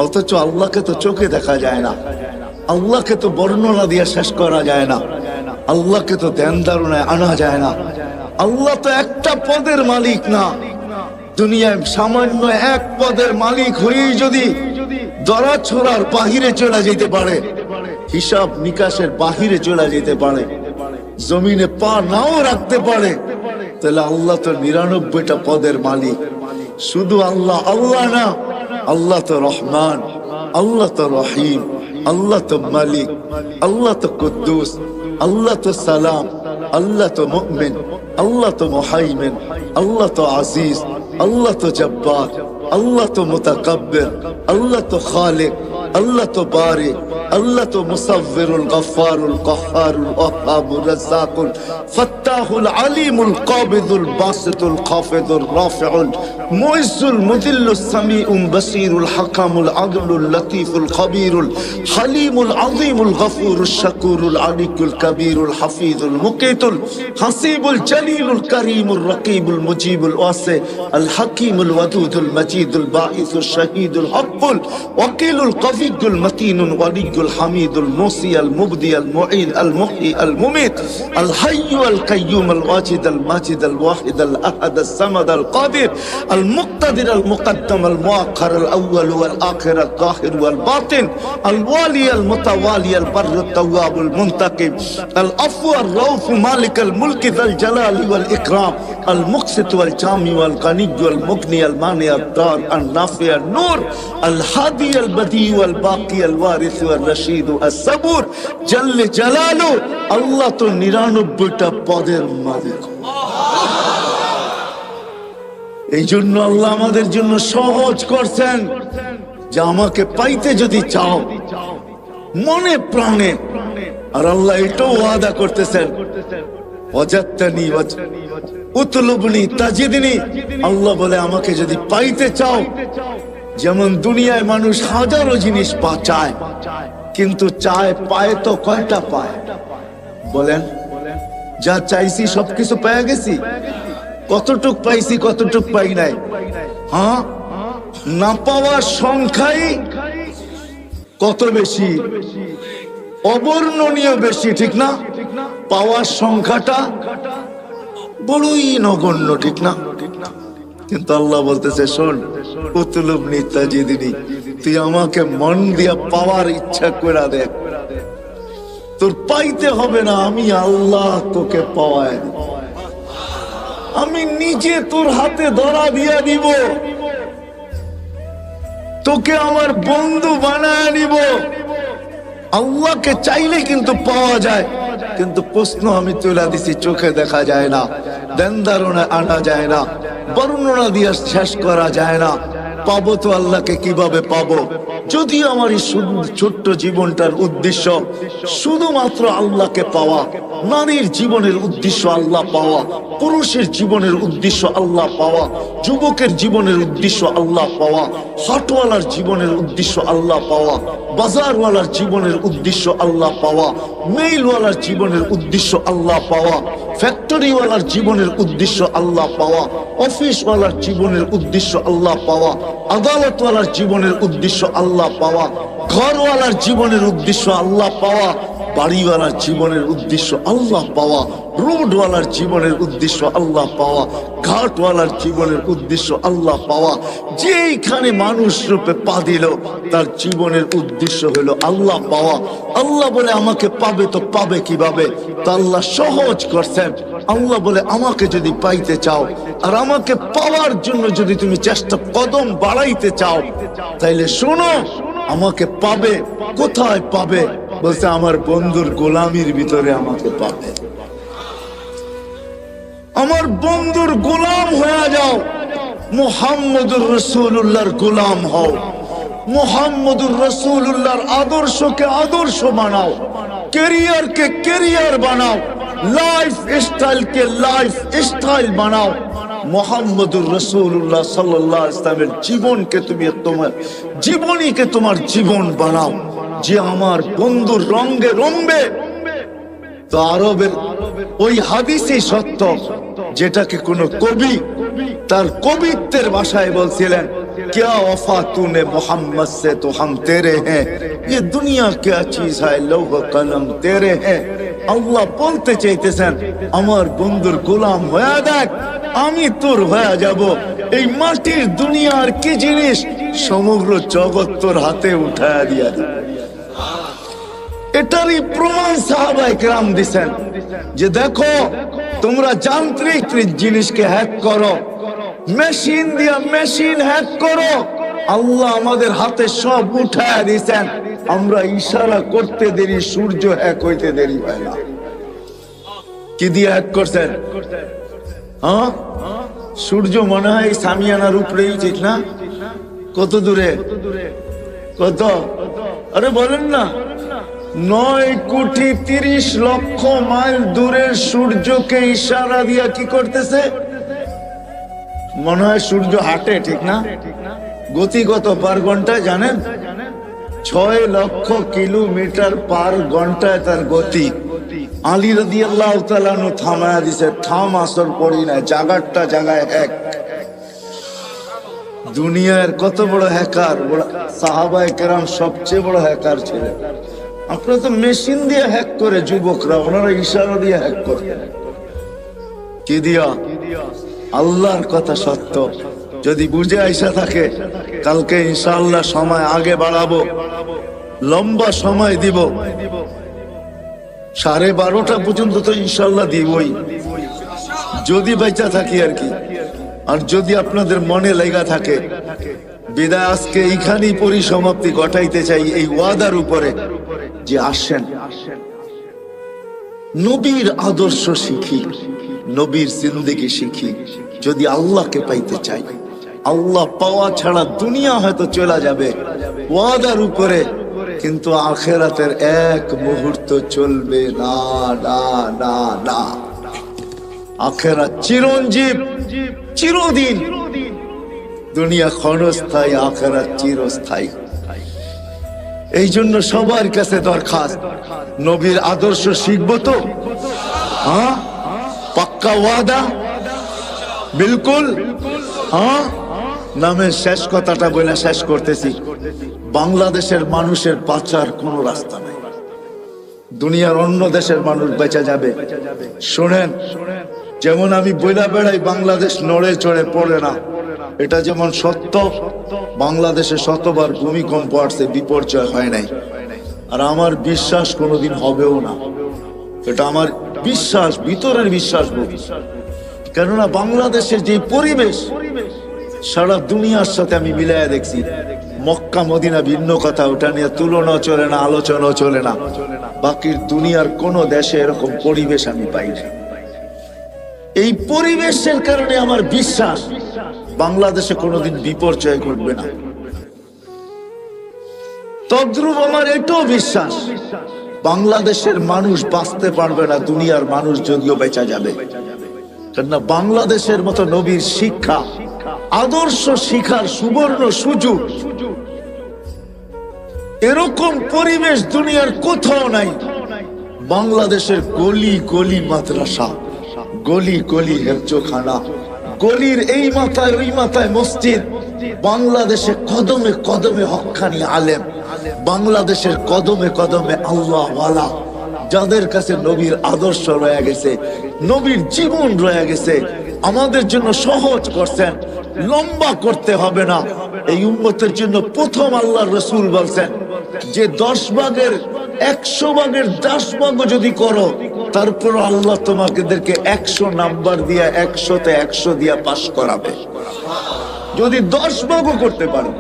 অথচ আল্লাহকে তো চোখে দেখা যায় না, আল্লাহকে তো বর্ণনা দিয়ে শেষ করা যায় না, আল্লাহকে তো ধ্যান ধারণায় আনা যায় না। আল্লাহ তো একটা পদের মালিক না। দুনিয়ায় সামান্য এক পদের মালিক হয়েই যদি দরা ছোড়ার বাহিরে চলে যেতে পারে, হিসাব নিকাশের বাহিরে চলে যেতে পারে, জমিনে পা নাও রাখতে পারে, তাহলে আল্লাহ তো ৯৯টা পদের মালিক। শুধু আল্লাহ আল্লাহ না, আল্লাহ তো রহমান, আল্লাহ তো রহিম, আল্লাহ তো মালিক, আল্লাহ তো কুদ্দুস, আল্লাহ তো সালাম, আল্লাহ তো মুমিন, আল্লাহ তো মুহাইমিন, আল্লাহ তো আজিজ, আল্লাহ তো জব্বার, আল্লাহ তো মুতাকাব্বির, আল্লাহ তো খালিক, আল্লাহ তো বারি, আল্লাহ তো মুসাব্বিরুল গফফারুল কাহ্হারুল ওয়াহ্হাবুর রাজ্জাকুল ফাত্তাহুল আলিমুল কাবিদুল বাসিতুল খাফিদুর রাফিউল মুইজ্জুল মুযিল্লুস সামিউম বাসীরুল হাকামুল আদলুল লতীফুল খবীরুল হালিমুল আযীমুল গফুরুশ শাকুরুল আলিকুল কবীরুল হাফিজুল মুকিতুল হাসিবুল জলিলুল করিমুর রকিবুল মুজিবুল ওয়াসি আল হাকিমুল ওয়াদুদুল মজিদুল বাঈসুশ শাহীদুল হক্কুল ওয়াকিলুল কবিয়্যুল মতিনুল ওয়ালিয়্যুল হামিদুল মুসি আল মুবদি আল মুঈদ আল মুহয়ি আল মুমীত আল হাইয়্যু আল কাইয়্যুম আল ওয়াজিদ আল মাজিদ আল ওয়াহিদ আল আহাদ আল সামাদ আল কাদির আল মুক্তাদির আল মুকদ্দম আল মুআক্খার আল আউয়াল ওয়াল আখির আল যাহির ওয়াল বাতিন আল ওয়ালি আল মুতাওয়ালি আল বরর আল তাওয়াব আল মুনতাকিম আল আফু আর রাউফ মালিক আল মুলক যাল জালাল ওয়াল ইকরাম আল মুকসিত ওয়াল জামি ওয়াল গানি ওয়াল মুগনি আল মানি আল দার আল নাফি আল নূর আল হাদি আল বদি ওয়াল বাকি আল ওয়ারিস ওয়াল রশিদ আল সাবুর জল জালালু। আল্লাহ তো 99টা পদের মালিক। এই জন্য আল্লাহ আমাদের জন্য সহজ করছেন যে আমাকে পাইতে যদি চাও মনে প্রাণে, আর আল্লাহ এটাও ওয়াদা করতেছেন ওয়াজাদতানি উতলুবনি তাজিদনি। আল্লাহ বলে আমাকে যদি পাইতে চাও, যেমন দুনিয়ায় মানুষ হাজারো জিনিস চায়, কিন্তু চায় পায় তো কয়টা পায় বলেন? যা চাইছি সবকিছু পেয়ে গেছি? কতটুক পাইছি কতটুক পাই নাই? হ্যাঁ, না পাওয়ার সংখ্যাই কত বেশি, অবর্ণনীয় বেশি, ঠিক না? পাওয়ার সংখ্যাটা বড়ই নগণ্য, ঠিক না? কিন্তু আল্লাহ বলতেছে শোন, উতলুবনি তাজিদনি, তুই আমাকে মন দিয়া পাওয়ার ইচ্ছা করে দেখ। তোর পাইতে হবে না, আমি আল্লাহ তোকে পাওয়ায়, আমি নিজে তোর হাতে ধরা দিয়া দিব, তোকে আমার বন্ধু বানায় নিব। আল্লাহকে চাইলে কিন্তু পাওয়া যায়, কিন্তু প্রশ্ন আমি তুলে দিছি, চোখে দেখা যায় না, ধ্যান ধারণা আনা যায় না, বর্ণনা দিয়ে শেষ করা যায় না। পাবো তো আল্লাহকে কিভাবে পাবো? যদি আমার এই ছোট্ট জীবনটার উদ্দেশ্য শুধুমাত্র আল্লাহকে পাওয়া, নারীর জীবনের উদ্দেশ্য আল্লাহ পাওয়া, পুরুষের জীবনের উদ্দেশ্য আল্লাহ পাওয়া, যুবকের জীবনের উদ্দেশ্য আল্লাহ পাওয়া, হাটওয়ালার জীবনের উদ্দেশ্য আল্লাহ পাওয়া, বাজারওয়ালার জীবনের উদ্দেশ্য আল্লাহ পাওয়া, মেইলওয়ালার জীবনের উদ্দেশ্য আল্লাহ পাওয়া, ফ্যাক্টরিওয়ালার জীবনের উদ্দেশ্য আল্লাহ পাওয়া, অফিসওয়ালার জীবনের উদ্দেশ্য আল্লাহ পাওয়া, আদালতওয়ালার জীবনের উদ্দেশ্য আল্লাহ পাওয়া, ঘরওয়ালার জীবনের উদ্দেশ্য আল্লাহ পাওয়া, বাড়িওয়ালার জীবনের উদ্দেশ্য আল্লাহ পাওয়া, রোডওয়ালার জীবনের উদ্দেশ্য আল্লাহ পাওয়া, ঘাটওয়ালার জীবনের উদ্দেশ্য আল্লাহ পাওয়া। যেইখানে মানুষ রূপে পা দিল তার জীবনের উদ্দেশ্য হলো আল্লাহ পাওয়া। আল্লাহ বলে আমাকে পাবে তো পাবে কিভাবে? তা আল্লাহ সহজ করছেন। আল্লাহ বলে আমাকে যদি পাইতে চাও আর আমাকে পাওয়ার জন্য যদি তুমি চেষ্টা কদম বাড়াইতে চাও, তাইলে শোনো, আমাকে পাবে। কোথায় পাবে? বলছে আমার বন্ধুর গোলামির ভিতরে আমাকে পাবে। আমার বন্ধুর গোলাম হয়ে যাও, মুহাম্মদুর রাসূলুল্লাহর গোলাম হও, মুহাম্মদুর রাসূলুল্লাহর আদর্শকে আদর্শ বানাও, ক্যারিয়ারকে ক্যারিয়ার বানাও, লাইফ স্টাইলকে লাইফ স্টাইল বানাও। মুহাম্মদুর রাসূলুল্লাহ সাল্লাল্লাহু আলাইহি ওয়াসাল্লামের জীবনকে তুমি তোমার জীবনীকে তোমার জীবন বানাও। যে আমার বন্ধুর রঙে রঙবে, তো আরবের ওই হাদিসই সত্য, যেটাকে কোন কবি তার কবিত্বের ভাষায় বলছিলেন, क्या वफा तूने मोहम्मद से तो हम तेरे हैं, ये दुनिया क्या चीज है, लौह कलम तेरे हैं। আল্লাহ বলতে চাইতেছেন আমার বন্ধুর গোলাম হয়ে দেখ, আমি তোর হয়ে যাব। এই মাটির দুনিয়ার কি জিনিস, সমগ্র জগৎ তোর হাতে উঠায়া দিয়া দেব। এটারই প্রমাণ সাহাবায়ে কেরাম দিছেন যে দেখো, তোমরা যান্ত্রিক জিনিসকে হ্যাক করো, মেশিন দিয়া মেশিন হ্যাক করো, আল্লাহ আমাদের হাতে সব উঠায়া দিয়েছেন। আমরা ইশারা করতে দেরি, সূর্য হ্যাক হইতে দেরি হয় না। কি দিয়ে হ্যাক করছেন? হ্যাঁ, সূর্য মনে হয় সামিয়ানার উপরেই, ঠিক না? কত দূরে? কত? আরে বলেন না, 9,30,00,000 মাইল দূরের সূর্যকে ইশারা দিয়া কি করতেছে? মনে হয় সূর্য হাঁটে, ঠিক না? গতি কত পার ঘন্টায় জানেন? 6,00,000 কিলোমিটার পার ঘন্টায় তার গতি। আলী রাদিয়াল্লাহু তাআলা আনহু থামায়া দিছে, থাম, আসর পড়ি না, জাগারটা জাগায় এক। দুনিয়ার কত বড় হ্যাকার, সাহাবায়ে কেরাম সবচেয়ে বড় হ্যাকার ছিলেন। আপনারা তো মেশিন দিয়ে হ্যাক করে, যুবকরা, ওনারা ইশারা দিয়ে হ্যাক করে। কি দিয়া? আল্লাহর কথা সত্য। যদি বুঝে আইসা থাকে, কালকে ইনশাআল্লাহ সময় আগে বাড়াবো, লম্বা সময় দিব, 12:30 পর্যন্ত তো ইনশাআল্লাহ দিবই, যদি বেঁচে থাকি আর কি। আর যদি আপনাদের মনে লেগা থাকে, বিদায় আজকে এইখানেই পরিসমাপ্তি ঘটাইতে চাই এই ওয়াদার উপরে যে আসেন নবীর আদর্শ শিখি, নবীর জিন্দেগি শিখি। যদি আল্লাহকে পাইতে চাই, আল্লাহ পাওয়া ছাড়া দুনিয়া হয়তো চলে যাবে ওয়াদার উপরে, কিন্তু আখিরাতের এক মুহূর্ত চলবে না, না, না, না। আখিরাত চিরঞ্জীব, চিরদিন। দুনিয়া ক্ষণস্থায়ী, আখিরাত চিরস্থায়ী। এই জন্য সবার কাছে দরখাস্ত, নবীর আদর্শ শিখবো তো? হ্যাঁ, পাক্কা ওয়াদা? বিলকুল। হ্যাঁ, নামের শেষ কথাটা বলে শেষ করতেছি। বাংলাদেশের মানুষের বাঁচার কোনো রাস্তা নাই। দুনিয়ার অন্য দেশের মানুষ বেঁচে যাবে। শোনেন, যেমন আমি বইলা বেড়াই বাংলাদেশ নড়ে চড়ে পড়ে না, এটা যেমন সত্য। বাংলাদেশে শতবার ভূমিকম্প আসছে, বিপর্যয় হয় নাই। আর আমার বিশ্বাস কোনোদিন হবেও না, এটা আমার বিশ্বাস, ভিতরের বিশ্বাস। কেননা বাংলাদেশের যে পরিবেশ সারা দুনিয়ার সাথে আমি মিলাইয়া দেখছি। মক্কা মদিনা ভিন্ন কথা, ওটা নিয়ে তুলনা চলে না, আলোচনা চলে না। বাকির দুনিয়ার কোন দেশে এরকম পরিবেশ আমি পাই না। এই পরিবেশের কারণে আমার বিশ্বাস বাংলাদেশে কোনোদিন বিপর্যয় ঘটবে না। তদ্রুপ আমার এটাও বিশ্বাস বাংলাদেশের মানুষ বাঁচতে পারবে না, দুনিয়ার মানুষ যদিও বেঁচে যাবে। কেননা বাংলাদেশের মতো নবীর শিক্ষা, আদর্শ শিখার সুবর্ণ সুযোগ, এরকম পরিবেশ দুনিয়ার কোথাও নাই। বাংলাদেশের গলি গলি মাদ্রাসা, গলি গলি হেফজোখানা, গলির এই মাথায় ওই মাথায় মসজিদ। বাংলাদেশে কদমে কদমে হক্কানি আলেম, বাংলাদেশের কদমে কদমে আল্লাহ ওয়ালা, যাদের কাছে নবীর আদর্শ রয়ে গেছে, নবীর জীবন রয়ে গেছে। আমাদের জন্য সহজ করছেন, লম্বা করতে হবে না। এই উম্মতের জন্য প্রথম আল্লাহর রাসূল বলছেন যে 10 ভাগের 100 ভাগের 10 ভাগও যদি করো, তারপর আল্লাহ তোমাদেরকে 100 নাম্বার দিয়া 100তে 100 দিয়া পাস করাবে, যদি 10 ভাগও করতে পারো।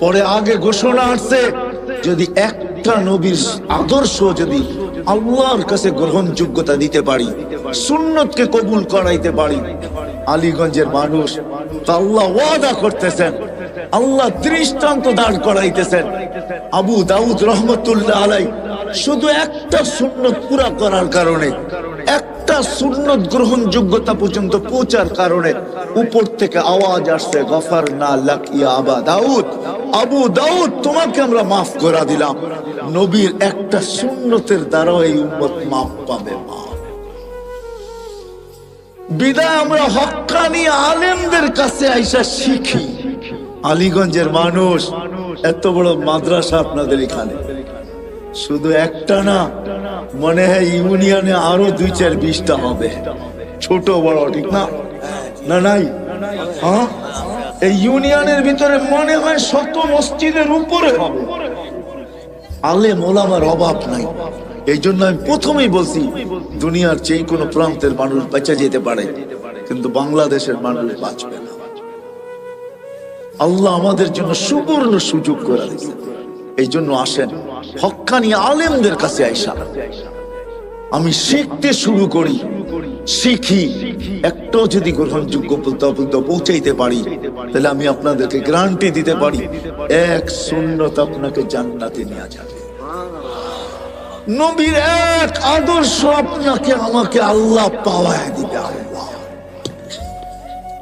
পরে আগে ঘোষণা আসছে, যদি একটা নবীর আদর্শ যদি আল্লাহর কাছে গ্রহণযোগ্যতা দিতে পারি, সুন্নতকে কবুল করাইতে পারি, আলীগঞ্জের মানুষ আল্লাহ ওয়াদা করতেছেন, আল্লাহ দৃষ্টান্ত দাঁড় করাইতেছেন। আবু দাউদ রহমতুল্লাহ আলাই শুধু একটা সুন্নত পুরা করার কারণে, একটা সুন্নত গ্রহণযোগ্যতা পর্যন্ত পৌঁছার কারণে উপর থেকে আওয়াজ আসছে, গফারনা লাক ইয়া আবা দাউদ, আবু দাউদ তোমাকে আমরা মাফ করে দিলাম। নবীর একটা সুন্নতের দ্বারা এই উম্মত মাফ পাবে। বিদায় আমরা হক্কানি আলেমদের কাছে আইসা শিখি। আলীগঞ্জের মানুষ, এত বড় মাদ্রাসা আপনাদের এখানে, শুধু একটা না, মনে হয় ইউনিয়নে আরো 2-4-20টা হবে, ছোট বড়, ঠিক না? না নাই? হ্যাঁ, এই ইউনিয়নের ভিতরে মনে হয় 100 মসজিদের উপরে হবে। আলেম ওলামার অভাব নাই। এই জন্য আমি প্রথমেই বলছি, দুনিয়ার যে কোনো প্রান্তের মানুষ বেঁচে যেতে পারে, কিন্তু বাংলাদেশের মানুষ বাঁচবে না। আল্লাহ আমাদের জন্য সুবর্ণ সুযোগ করে দিয়েছে। এই জন্য আসেন হক্কানি আলেমদের কাছে আইসা আমি শিখতে শুরু করি, শিখি। একটাও যদি গ্রহণযোগ্য পৌঁছাইতে পারি, তাহলে আমি আপনাদেরকে গ্যারান্টি দিতে পারি, এক সুন্নত আপনাকে জান্নাতে নিয়ে যাবে। নবীর এক আদর্শ আপনাকে আমাকে আল্লাহ পাওয়ায় দিবে। আল্লাহ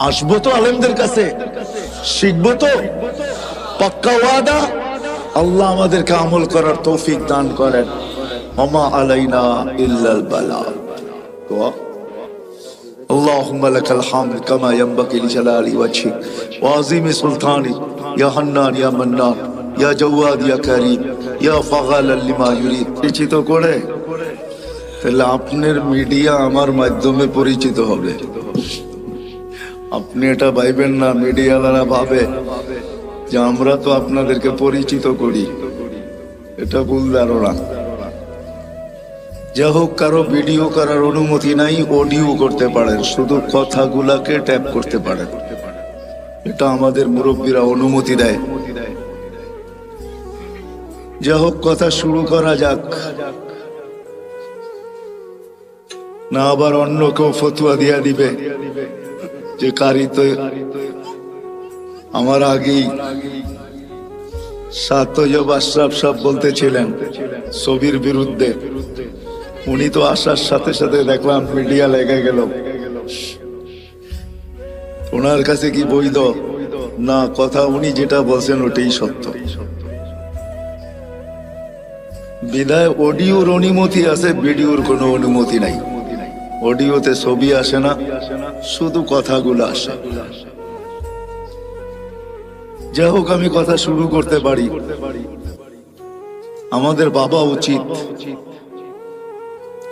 আসবো তো আলেমদের কাছে, শিখবো তো, পাক্কা ওয়াদা। আল্লাহ আমাদেরকে আমল করার তৌফিক দান করেন। ওমা আলাইনা ইল্লাল বালাগ। اللهم لك الحمد كما ينبغي لجلال وجهك وعظيم سلطانك يا حنان يا منان يا جواد يا كريم يا فعال لما يريد। পরিচিত করে তাহলে আপনার মিডিয়া আমার মাধ্যমে পরিচিত হবে। আপনি এটা ভাইবেন না মিডিয়াওয়ালারা ভাবে যে আমরা তো আপনাদেরকে পরিচিত করি, এটা ভুল ধারণা। যা হোক, কারো ভিডিও করার অনুমতি নাই, অডিও করতে পারেন, শুধু কথাগুলাকে ট্যাপ করতে পারেন, এটা আমাদের মুরব্বীরা অনুমতি দেয়। যা হোক, কথা শুরু করা যাক, না আবার অন্য কেউ ফতুয়া দিয়া দিবে যে কারি তো আমার আগেই সাতয়ব আশরাফ সাহেব বলতেছিলেন ছবির বিরুদ্ধে। উনি তো আসার সাথে সাথে দেখলাম মিডিয়া লেগে গেল। ওনার কাছে কি বৈধ না কথা? উনি যেটা বলছেন ওটাই সত্য। বিদায় অডিওর অনুমতি আছে, ভিডিওর কোনো অনুমতি নাই। অডিওতে ছবি আসে না, শুধু কথাগুলো আসে। যাই হোক, আমি কথা শুরু করতে পারি। আমাদের ভাবা উচিত,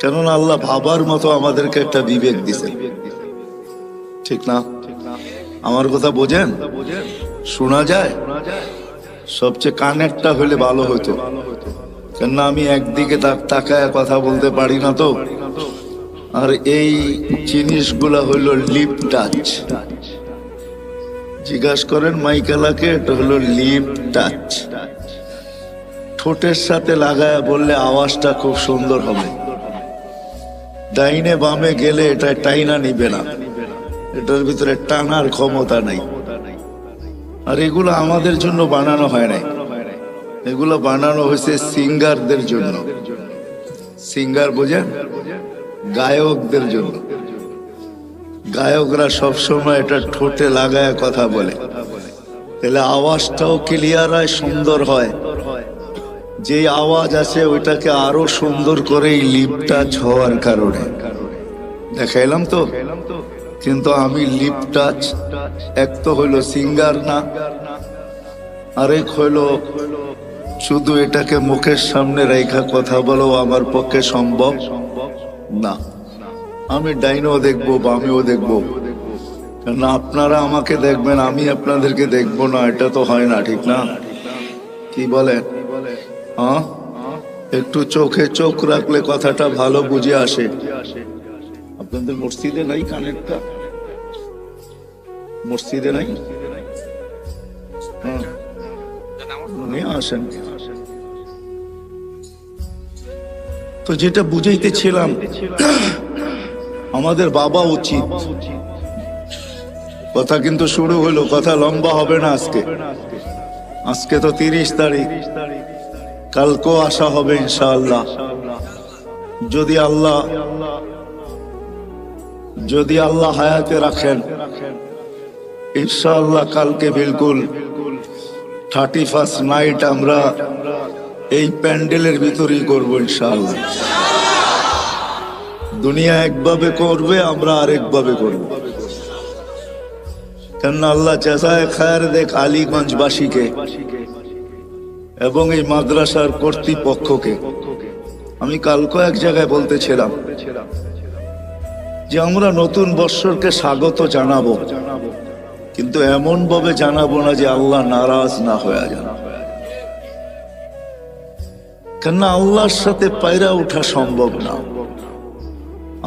কেননা আল্লাহ ভাবার মতো আমাদেরকে একটা বিবেক দিছে, ঠিক না? আমার কথা বোঝেন? শোনা যায়? সবচেয়ে কানেরটা হলে ভালো হতো, কেননা আমি একদিকে তাকায় কথা বলতে পারি না তো। আর এই জিনিসগুলা হইল লিপ টাচ। জিজ্ঞাসা করেন মাইকেলাকে, এটা হলো লিপ টাচ। ঠোঁটের সাথে লাগায় বললে আওয়াজটা খুব সুন্দর হবে। ডাইনে বামে গেলে এটা টাইনা নিবে না, এটার ভিতরে টানার ক্ষমতা নাই। আর এগুলো আমাদের জন্য বানানো হয় নাই, এগুলো বানানো হয়েছে সিঙ্গারদের জন্য। সিঙ্গার বোঝেন? গায়কদের জন্য। গায়করা সবসময় এটা ঠোঁটে লাগায় কথা বলে, তাহলে আওয়াজটাও ক্লিয়ার হয়, সুন্দর হয়। যে আওয়াজ আছে ওইটাকে আরো সুন্দর করে লিপ টাচ হওয়ার কারণে দেখাইলাম তো। কিন্তু আমি লিপ টাচ এক তো হইলো সিঙ্গার না, আরেক হইলো শুধু এটাকে মুখের সামনে রেখা কথা বলো আমার পক্ষে সম্ভব না। আমি ডাইনও দেখবো, বামেও দেখবো, না আপনারা আমাকে দেখবেন, আমি আপনাদেরকে দেখবো না, এটা তো হয় না, ঠিক না? কি বলেন? হ্যাঁ, একটু চোখে চোখ রাখলে কথাটা ভালো বুঝে আসে। আপনাদের মসজিদে নাই কানেরটা? মসজিদে নাই? হ্যাঁ, নিয়ে আসেন। তো যেটা বুঝাইতেছিলাম, আমাদের বাবা উচিত। কথা কিন্তু শুরু হলো, কথা লম্বা হবে না আজকে। আজকে তো 30 তারিখ, কালকেও আসা হবে ইনশাআল্লাহ। যদি আল্লাহ হায়াতে রাখেন, ইনশাআল্লাহ কালকে বিলকুল 31st নাইট আমরা এই প্যান্ডেলের ভিতরেই করবো ইনশাআল্লাহ। দুনিয়া একভাবে করবে, আমরা আরেকভাবে করব। কেননা আল্লাহ জাযায়ে খায়ের দেখ আলীগঞ্জবাসীকে এবং এই মাদ্রাসার কর্তৃপক্ষকে। আমি কালকে এক জায়গায় বলতেছিলাম যে আমরা নতুন বৎসরকে স্বাগত জানাবো, কিন্তু এমন ভাবে জানাবো না যে আল্লাহ নারাজ না হয়ে যান। কেননা আল্লাহর সাথে পায়রা ওঠা সম্ভব না।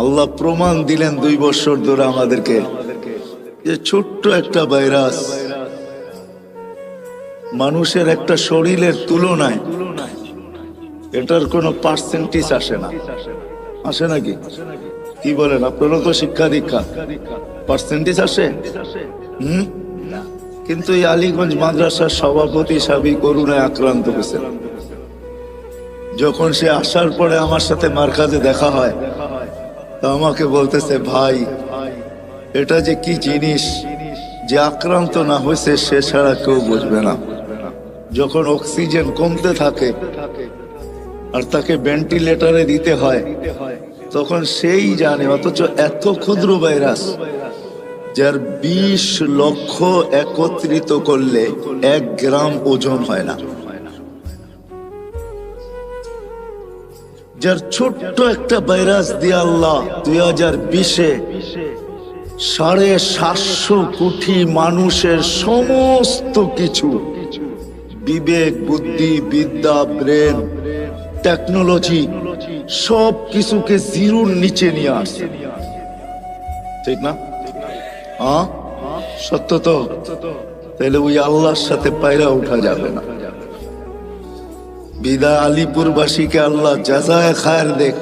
আল্লাহ প্রমাণ দিলেন 2 বছর ধরে আমাদেরকে যে ছোট্ট একটা ভাইরাস মানুষের একটা শরীরের তুলনায় এটার কোনো পার্সেন্টেজ আসে না। আসে নাকি? কি বলেন? আপনারও তো শিক্ষা দীক্ষা, পার্সেন্টেজ আসে? কিন্তু এই আলীগঞ্জ মাদ্রাসার সভাপতি সাবি করুণায় আক্রান্ত হয়েছে। যখন সে আসার পরে আমার সাথে মার্কাজে দেখা হয়, তো আমাকে বলতেছে, ভাই এটা যে কি জিনিস, যে আক্রান্ত না হয়েছে সে ছাড়া কেউ বুঝবে না। যখন অক্সিজেন কমতে থাকে আর তাকে ভেন্টিলেটরে দিতে হয়, তখন সেই জানে। অথচ এত ক্ষুদ্র ভাইরাস, যার 20 লক্ষ একত্রিত করলে 1 গ্রাম ওজন হয় না, যার ছোট্ট একটা ভাইরাস দিয়ে আল্লাহ 2020-এ 750 কোটি মানুষের সমস্ত কিছু, বিবেক, বুদ্ধি, বিদ্যা, ব্রেন, টেকনোলজি, সব কিছুকে জিরোর নিচে নিয়ে আসছে। ঠিক না? হ্যাঁ, সত্য তো। তাহলে ওই আল্লাহর সাথে পায়রা উঠা যাবে না। বিদা আলিপুরবাসীকে আল্লাহ জাযায়ে খায়ের দেখ,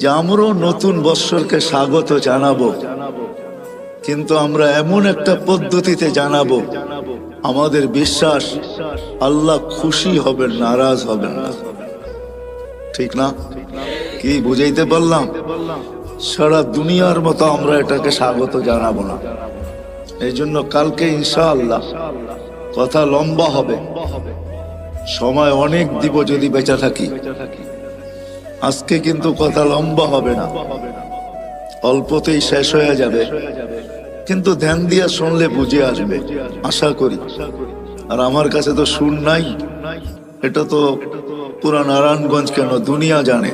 যে আমরাও নতুন বৎসরকে স্বাগত জানাবো, কিন্তু আমরা এমন একটা পদ্ধতিতে জানাবো, আমাদের বিশ্বাস আল্লাহ খুশি হবেন, নারাজ হবেন না। ঠিক না? কি বুঝাইতে পারলাম? সারা দুনিয়ার মতো আমরা এটাকে স্বাগত জানাবো না। এই জন্য কালকে ইনশাআল্লাহ কথা লম্বা হবে, সময় অনেক দিব যদি বেঁচে থাকি। আজকে কিন্তু কথা লম্বা হবে না, অল্পতেই শেষ হয়ে যাবে, কিন্তু ধ্যান দিয়া শুনলে বুঝে আসবে আশা করি। আর আমার কাছে তো সুর নাই, এটা তো পুরা নারায়ণগঞ্জ কেন দুনিয়া জানে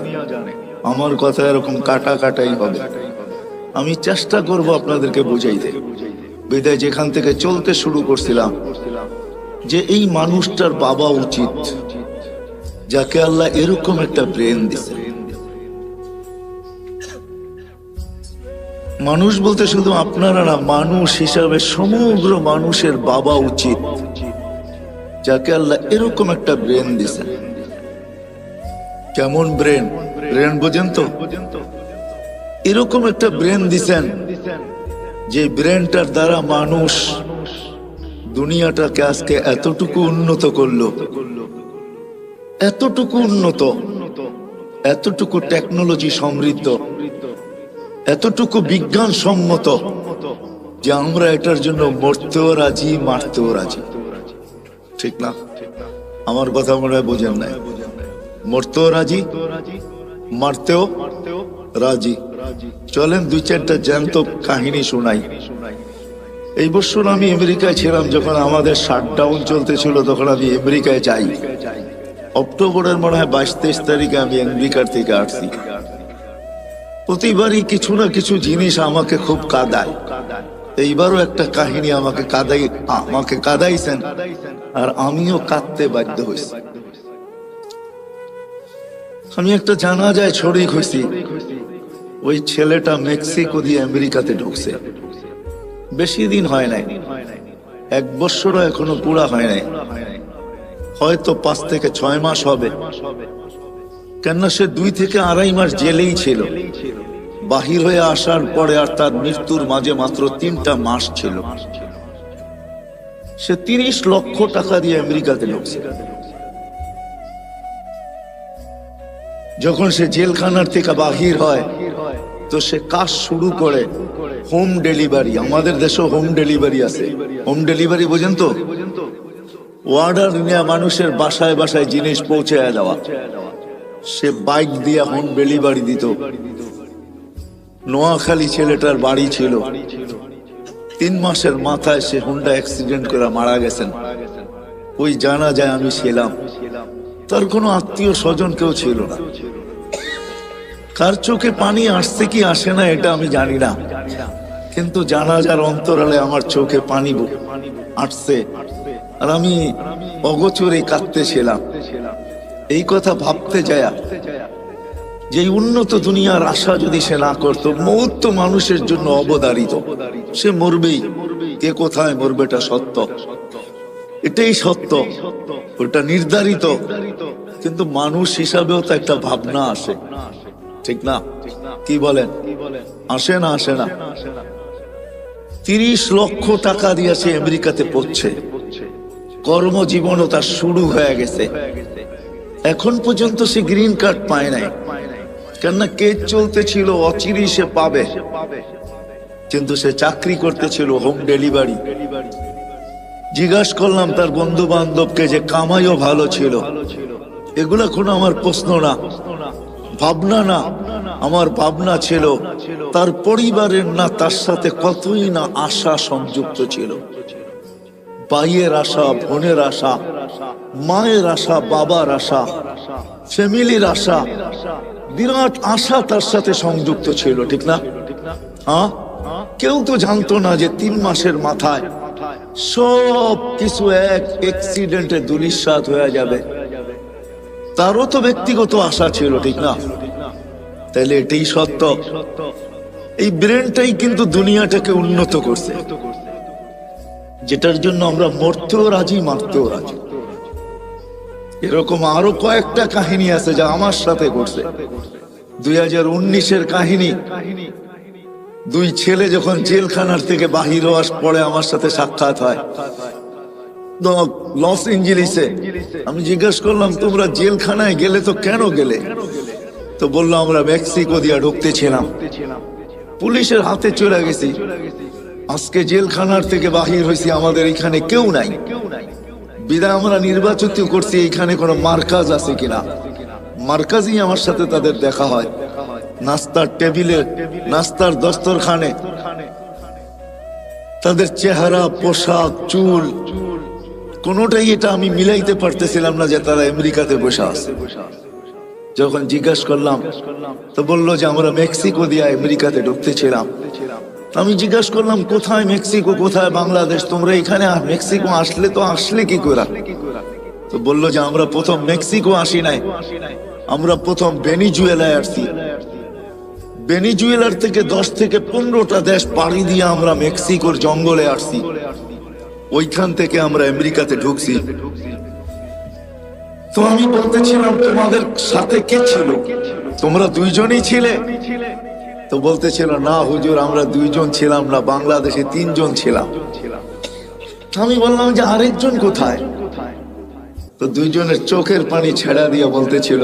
আমার কথা এরকম কাটা কাটাই হবে। আমি চেষ্টা করব আপনাদেরকে বুঝাইতে। বিদায় যেখান থেকে চলতে শুরু করছিলাম, যে এই মানুষটার বাবা উচিত, যাকে আল্লাহ এরকম একটা ব্রেন দিছে। মানুষ বলতে শুধু আপনারা না, মানুষ হিসাবে সমগ্র মানুষের বাবা উচিত, যাকে আল্লাহ এরকম একটা ব্রেন দিছে। কেমন ব্রেন? ব্রেন বোঝেন তো? এরকম একটা ব্রেন দিছেন, যে ব্রেনটার দ্বারা মানুষ দুনিয়াটাকে আজকে এতটুকু উন্নত করলো, এতটুকু উন্নত, এতটুকু টেকনোলজি সমৃদ্ধ, এতটুকু বিজ্ঞান সম্মত, যে আমরা এটার জন্য মরতেও রাজি, মারতেও রাজি। ঠিক না? আমার কথা মনে হয় বোঝেন নাই। মরতেও রাজি, মারতেও রাজি। চলেন 2-4টা জ্যান্ত কাহিনী শোনাই। এই বছর আমি আমেরিকায় ছিলাম, যখন আমাদের শাটডাউন চলতেছিল, তখন আমি আমেরিকায় যাই। অক্টোবরের মনে হয় 22-23 তারিখে আমি আমেরিকার থেকে আসছি। প্রতিবারই কিছু না কিছু জিনিস আমাকে খুব কাঁদায়। এইবারও একটা কাহিনী আমাকে কাঁদাইছেন, আর আমিও কাঁদতে বাধ্য হয়েছি। আমি একটা জানাজায় শরীক হয়েছি। ওই ছেলেটা মেক্সিকো দিয়ে আমেরিকাতে ঢুকছে, বেশি দিন হয় নাই, 1 বছরও এখনো পুরা হয় নাই, হয়তো 5 থেকে 6 মাস হবে। কেননা সে 2 থেকে 2.5 মাস জেলেই ছিল। বাহির হয়ে আসার পরে আর তার মৃত্যুর মাঝে মাত্র 3টা মাস ছিল। সে 30 লক্ষ টাকা দিয়ে আমেরিকাতে ঢুকছে। যখন সে জেলখানার থেকে বাহির হয়, তো সে কাজ শুরু করে হোম ডেলিভারি। আমাদের দেশে হোম ডেলিভারি আছে। হোম ডেলিভারি বোঝেন তো? অর্ডার নিয়ে মানুষের বাসায় বাসায় জিনিস পৌঁছে দেওয়া। সে বাইক দিয়ে হোম ডেলিভারি দিত। নোয়াখালী ছেলেটার বাড়ি ছিল। 3 মাসের মাথায় সে হুন্ডা অ্যাক্সিডেন্ট করে মারা গেছেন। ওই জানাজায় আমি ছিলাম। তার কোনো আত্মীয় স্বজন কেউ ছিল না। কার চোখে পানি আসছে কি আসে না এটা আমি জানি না, কিন্তু জানাজার অন্তরালে আমার চোখে পানি আসছে, আর আমি অগোচরে কাঁদতেছিলাম। এই কথা ভাবতে যায়, যে উন্নত দুনিয়ার আশা যদি সে না করত, মৌত তো মানুষের জন্য অবধারিত, সে মরবেই। কে কোথায় মরবে এটা সত্য, এটাই সত্য, ওটা নির্ধারিত। কিন্তু মানুষ হিসাবেও তো একটা ভাবনা আসে, ঠিক না? কি বলেন? আসে না? আসে না? 30 লক্ষ টাকা দিয়ে সে আমেরিকাতে পড়ছে। কর্মজীবনও তার শুরু হয়ে গেছে। এখন পর্যন্ত সে গ্রিন কার্ড পায় নাই, কেননা কেস চলতেছিল, অচিরেই সে পাবে। কিন্তু সে চাকরি করতেছিল হোম ডেলিভারি। জিজ্ঞাসা করলাম তার বন্ধু বান্ধবকে যে কামাইও ভালো ছিল। এগুলা কোনো আমার প্রশ্ন না, ভাবনা না। আমার ভাবনা ছিল তার পরিবারের না তার সাথে কতই না আশা সংযুক্ত ছিল। ভাইয়ের আশা, বোনের আশা, মায়ের আশা, বাবার আশা, ফ্যামিলির আশা, বিরাট আশা তার সাথে সংযুক্ত ছিল, ঠিক না? হ্যাঁ, কেউ তো জানতো না যে 3 মাসের মাথায় সব কিছু এক অ্যাক্সিডেন্টে ধূলিসাৎ হয়ে যাবে। তারও তো ব্যক্তিগত আশা ছিল, ঠিক না? তাহলে এটাই সত্য। এই ব্রেনটাই কিন্তু দুনিয়াটাকে উন্নত করছে, যেটার জন্য আমরা মরতেও রাজি, মারতেও রাজি। এরকম আরো কয়েকটা কাহিনী আছে যা আমার সাথে ঘটছে। 2019-এর কাহিনী। 2 ছেলে যখন জেলখানার থেকে বাহির হওয়ার পরে আমার সাথে সাক্ষাৎ হয় লস এঞ্জেলিসে। আমি জিজ্ঞাসা করলাম, তোমরা জেলখানায় গেলে তো কেন গেলে? তো বললো, আমরা মেক্সিকো দিয়ে ঢুকতেছিলাম, পুলিশের হাতে চলে গেছি। আজকে জেলখানার থেকে বাহির হয়েছি, আমাদের এখানে কেউ নাই। বিদায় আমরা নির্বাচিত করছি এখানে কোনো মার্কাজ আছে কিনা। মার্কাজই আমার সাথে তাদের দেখা হয়। নাস্তার টেবিলে, নাস্তার দস্তরখানে তাদের চেহারা, পোশাক, চুল, কোনোটাই এটা আমি মিলাইতে পারতেছিলাম না যে তারা আমেরিকাতে বসে আছে। যখন জিজ্ঞাসা করলাম তো বললো যে আমরা মেক্সিকো দিয়ে আমেরিকাতে ঢুকতেছিলাম। আমি জিজ্ঞাসা করলাম, কোথায় মেক্সিকো, কোথায় বাংলাদেশ? তোমরা এখানে মেক্সিকো আসলে কি করে? তো বললো যে আমরা প্রথম মেক্সিকো আসি নাই, আমরা প্রথম ভেনিজুয়েলায় আসছি। ভেনিজুয়েলার থেকে 10 থেকে 15টা দেশ পাড়ি দিয়ে আমরা মেক্সিকোর জঙ্গলে আসছি। ওইখান থেকে আমরা আমেরিকাতে ঢুকছি। তো আমি বলতেছিলাম, তোমাদের সাথে কে ছিল? তোমরা 2 জনই ছিলে? তো বলতেছিল, না হুজুর, আমরা 2 জন ছিলাম না, বাংলাদেশে 3 জন ছিলাম। আমি বললাম যে আরেকজন কোথায়? তো 2 জনের চোখের পানি ছেড়া দিয়ে বলতেছিল,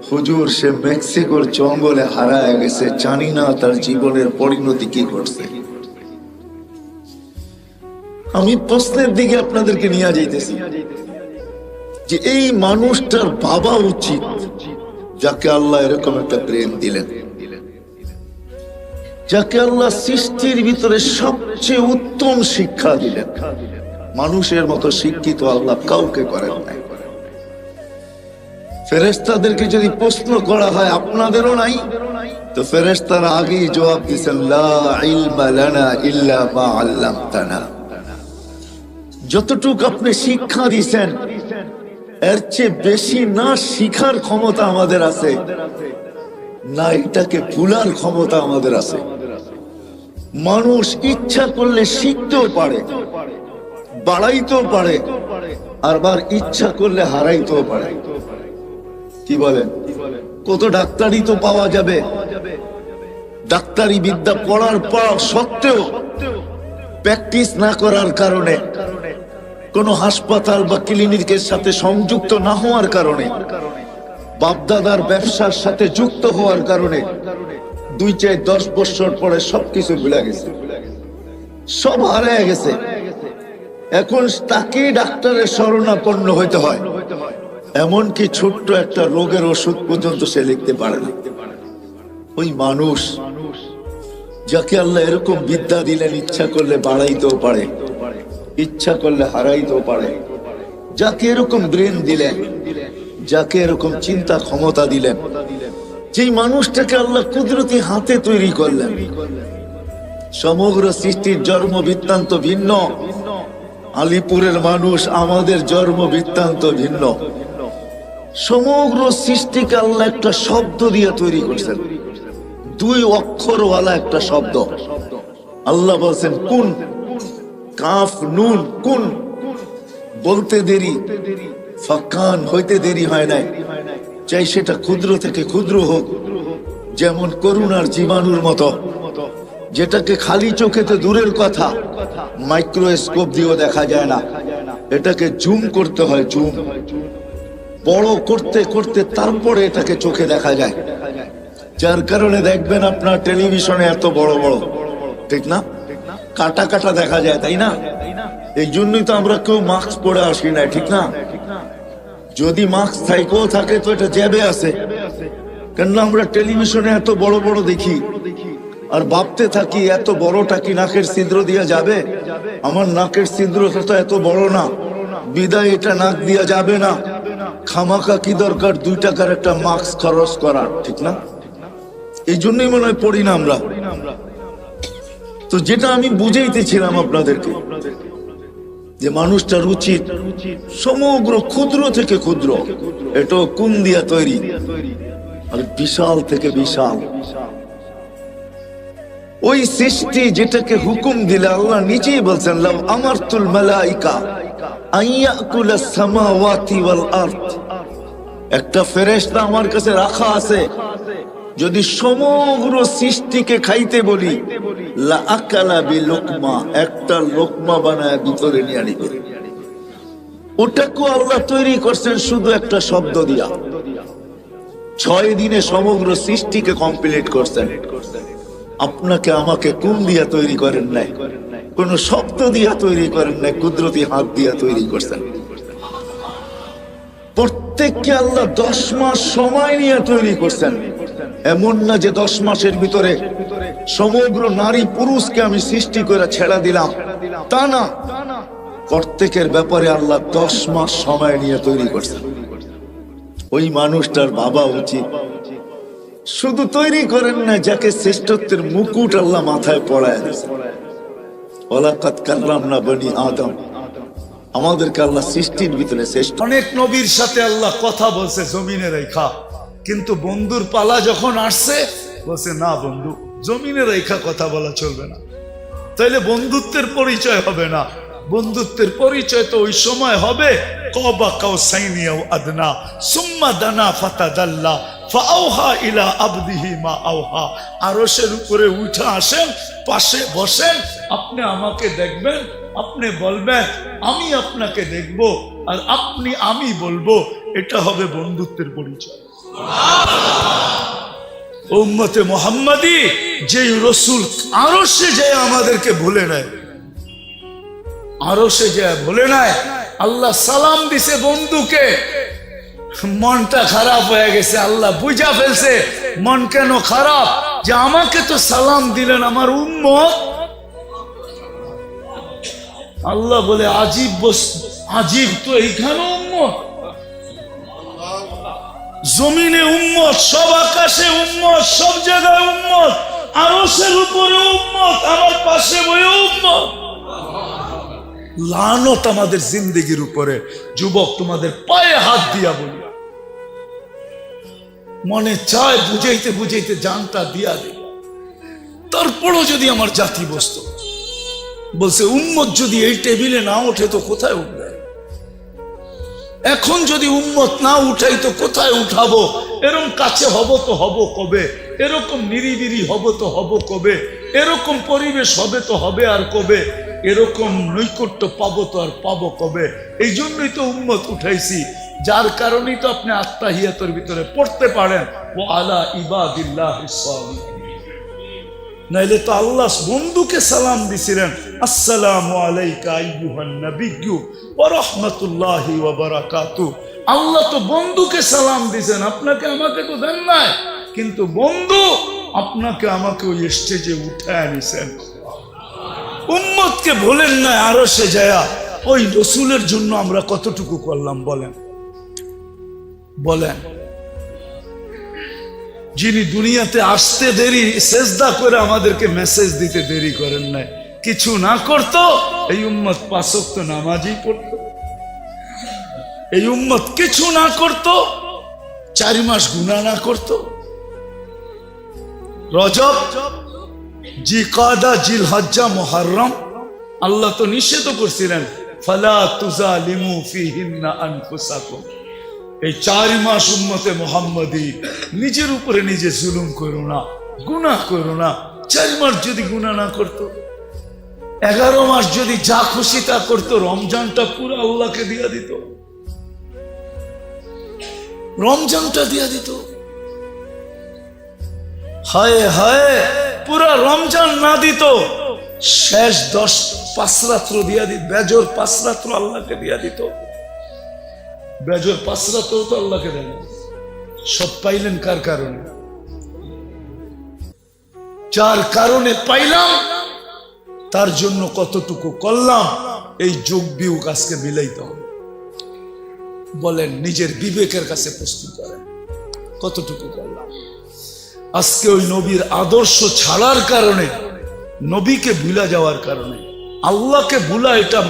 হুজুর, সে মেক্সিকোর জঙ্গলে হারায় গেছে, জানি না তার জীবনের পরিণতি কি করছে। আমি প্রশ্নের দিকে আপনাদেরকে নিয়ে যাইতেছি যে এই মানুষটার ভাবা উচিত যাকে আল্লাহ এরকম একটা ব্রেন দিলেন, যাকে আল্লাহ সৃষ্টির ভিতরে সবচেয়ে উত্তম শিক্ষা দিলেন। মানুষের মতো শিক্ষিত আল্লাহ কাউকে করেন নাই। ফেরেশতাদেরকে যদি প্রশ্ন করা হয় আপনাদেরও নাই, তো ফেরেশতারা আগেই জবাব দিয়েছেন, লা ইলমা লানা ইল্লা মা আল্লামতানা। যতটুকু আপনি শিক্ষা দিয়েছেন এর চেয়ে বেশি না শিখার ক্ষমতা আমাদের আছে, না এটাকে ভুলার ক্ষমতা আমাদের আছে। মানুষ ইচ্ছা করলে শিখতেও পারে, বাড়াইতেও পারে, আবার ইচ্ছা করলে হারাইতেও পারে। কি বলেন? কত ডাক্তারি তো পাওয়া যাবে, ডাক্তারি বিদ্যা পড়ার পর সত্ত্বেও প্র্যাকটিস না করার কারণে, কোন হাসপাতাল বা ক্লিনিকের সাথে সংযুক্ত না হওয়ার কারণে, বাপদাদার ব্যবসার সাথে যুক্ত হওয়ার কারণে 2-10 বছর পরে সবকিছু ভুলে গেছে, সব হারিয়ে গেছে। এখন তাকে ডাক্তারের শরণাপন্ন হইতে হয়। এমনকি ছোট্ট একটা রোগের ওষুধ পর্যন্ত সে লিখতে পারে না। ওই মানুষ যাকে আল্লাহ এরকম বিদ্যা দিলেন, ইচ্ছা করলে বাড়াইতেও পারে, ইচ্ছা করলে হারাইতেও পারে, যাকে এরকম ব্রেন দিলেন, যাকে এরকম চিন্তা ক্ষমতা দিলেন, যেই মানুষটাকে আল্লাহ কুদরতি হাতে তৈরি করলেন। সমগ্র সৃষ্টির জন্ম বৃত্তান্ত ভিন্ন। আলিপুরের মানুষ, আমাদের জন্ম বৃত্তান্ত ভিন্ন। সমগ্র সৃষ্টিকে আল্লাহ একটা শব্দ দিয়ে তৈরি করছেন, 2 অক্ষরওয়ালা একটা শব্দ। আল্লাহ বলছেন কুন, কাফ নুন, কুন। বলতে দেরি, ফাকান হইতে দেরি হয় নাই। চাই সেটা ক্ষুদ্র থেকে ক্ষুদ্র হোক, যেমন করুণার জীবাণুর মতো, যেটাকে খালি চোখে তো দূরের কথা, মাইক্রোস্কোপ দিয়েও দেখা যায় না, এটাকে জুম করতে হয়, জুম, বড় করতে করতে তারপরে এটাকে চোখে দেখা যায়, যার কারণে দেখবেন আপনার টেলিভিশনে এত বড় বড়, ঠিক না, কাটা কাটা দেখা যায়, তাই না? এই জন্যই তো আমরা কেউ মাস্ক পরে আসি না, ঠিক না? যদি মাস্ক থাইকেও থাকে তো এটা জ্যাবে আছে, কেননা আমরা টেলিভিশনে এত বড় বড় দেখি আর ভাবতে থাকি এত বড়টা কি নাকের ছিদ্র দিয়ে যাবে? আমার নাকের ছিদ্রটা তো এত বড় না, বিদায় এটা নাক দিয়া যাবে না, খামাকা কি দরকার 2 টাকার একটা মাস্ক খরচ করার, ঠিক না? এই জন্যই মনে হয় পড়ি না আমরা। তো যেটা আমি বুঝাইতেছিলাম আপনাদেরকে, যে মানুষটার উচিত সমগ্র ক্ষুদ্র থেকে ক্ষুদ্র, এটা কোন দিয়া তৈরি, আর বিশাল থেকে বিশাল ওই সৃষ্টি যেটাকে হুকুম দিলে আল্লাহ নিজেই বলছেন, লাউ আমারতুল মালাইকা আইয়াকুলাস সামাওয়াতি ওয়াল আরদ, একটা ফেরেশতা আমার কাছে রাখা আছে, যদি সমগ্র সৃষ্টিকে খাইতে বলি, লা আকালা বিলুকমা, একটা লোকমা বানায় ভিতরে নিয়ে নিবে। ওটাকে আল্লাহ তৈরি করছেন শুধু একটা শব্দ দিয়া, 6 দিনে সমগ্র সৃষ্টিকে কমপ্লিট করছেন। আপনাকে আমাকে কোন দিয়া তৈরি করেন নাই, কোন শব্দ দিয়া তৈরি করেন নাই, কুদরতি হাত দিয়া তৈরি করছেন। প্রত্যেককে আল্লাহ 10 মাস সময় নিয়ে তৈরি করছেন। এমন না যে 10 মাসের ভিতরে সমগ্র নারী পুরুষকে আমি সৃষ্টি করে ছেড়া দিলাম, তা না, প্রত্যেকের ব্যাপারে আল্লাহ 10 মাস সময় নিয়ে তৈরি করছেন। ওই মানুষটার ভাবা উচিত, শুধু তৈরি করেন না, যাকে শ্রেষ্ঠত্বের মুকুট আল্লাহ মাথায় পড়ায় দিয়েছেন। ওয়ালাকাদ কাররামনা বনি আদম, আমাদেরকে আল্লাহ সৃষ্টির ভিতরে শ্রেষ্ঠ। অনেক নবীর সাথে আল্লাহ কথা বলছে জমিনে রেখা, কিন্তু বন্ধুর পালা যখন আসছে বলছে না বন্ধু, জমিনে রেখা কথা বলা চলবে না, তাইলে বন্ধুত্বের পরিচয় হবে না। বন্ধুত্বের পরিচয় তো ওই সময় হবে কবা কাউসাইনি আও আদনা সুম্মা দানা ফাতাদাল্লা ফাআওহা ইলা আবদিহি মা আওহা। আরশের উপরে উঠে আসেন, পাশে বসেন, আপনি আমাকে দেখবেন, আপনি বলবেন আমি আপনাকে দেখব, আর আপনি আমি বলবো, এটা হবে বন্ধুত্বের পরিচয়। উম্মতে মুহাম্মাদি যেই রসুল আরশে যায় আমাদেরকে ভুলে নেয়, আরশে যায় ভুলে নেয়, আল্লাহ সালাম দিছে বন্ধুকে, মনটা খারাপ হয়ে গেছে, আল্লাহ বুঝা ফেলছে মন কেন খারাপ, যে আমাকে তো সালাম দিলেন আমার উম্মত। আল্লাহ বলে আজীব আজীব, তো এইখানে উম্মত, জমিনে উম্মত, সব আকাশে উম্মত, সব জায়গায় উম্মত, আরশের উপরে উম্মত, আমার পাশে বয়ে উম্মত। লানত আমাদের জিন্দেগির উপরে। যুবক, তোমাদের পায়ে হাত দিয়া বলি, মনে চায় বুঝাইতে বুঝাইতে জানটা দিয়া দে, তারপরও যদি আমার জাতি বসতো, বলছে উম্মত যদি এই টেবিলে না ওঠে তো কোথায় উঠবে, এখন যদি উম্মত না উঠাই তো কোথায় উঠাবো, এরকম কাছে হব তো হব কবে, এরকম নিরিবিরি হব তো হব কবে, এরকম পরিবেশ হবে তো হবে আর কবে, এরকম নৈকট্য পাবো তো আর পাবো কবে। এই জন্যই তো উম্মত উঠাইছি, যার কারণেই তো আপনি আত্তাহিয়াতের ভিতরে পড়তে পারেন ও আলা ইবাদিল্লাহিস সালিহিন। নাইলে তো আল্লাহ বন্ধুকে সালাম দিছিলেন, আসসালামু আলাইকা আইয়ুহান নাবিয়্যু ওয়া রাহমাতুল্লাহি ওয়া বারাকাতুহু। আল্লাহ তো বন্ধুকে সালাম দিছেন, আপনাকে আমাকে তো দেন নাই, কিন্তু বন্ধু আপনাকে আমাকে ওই স্টেজে উঠায় নিছেন। উম্মতকে বলেন না আরশে যায়া, ওই রসুলের জন্য আমরা কতটুকু করলাম বলেন বলেন। যিনি দুনিয়াতে আসতে দেরি, সেজদা করে আমাদেরকে মেসেজ দিতে দেরি করেন নাই, কিছু না করতো এই উম্মত 5 ওয়াক্ত নামাজই পড়তো। এই উম্মত কিছু না করতো, 4 মাস গুনাহ না করতো। রজব, জিকাদা, জিলহজ্জা, মুহররম আল্লাহ তো নিষেধ করছিলেন, ফালা তুজালিমু ফিহিন্না আনফুসাকুম। এই 4 মাস উম্মতে মুহাম্মাদি নিজের উপরে নিজে জুলুম করো না, গুনাহ করো না। 4 মাস যদি গুনাহ না করতো, 11 মাস যদি যা খুশি তা করতো, রমজানটা পুরো আল্লাহকে দিয়া দিত। রমজানটা দিয়া দিত। হায় হায়, পুরা রমজান না দিত, শেষ 5 রাত্র দিয়া দিত, বেজর 5 রাত্র আল্লাহকে দিয়া দিত। বেজর 5 রাত্র তো আল্লাহকে দেন। সব পাইলেন কার কারণে? যার কারণে পাইলাম তার জন্য কতটুকু করলাম, এই যোগ বিয়োগ আজকে মিলাইতে হবে। বলেন, নিজের বিবেকের কাছে প্রশ্ন করেন, কতটুকু করলাম? আজকে ওই নবীর আদর্শ ছাড়ার কারণে, নবীকে ভুলা যাওয়ার কারণে, আল্লাহকে ভুলা, এটা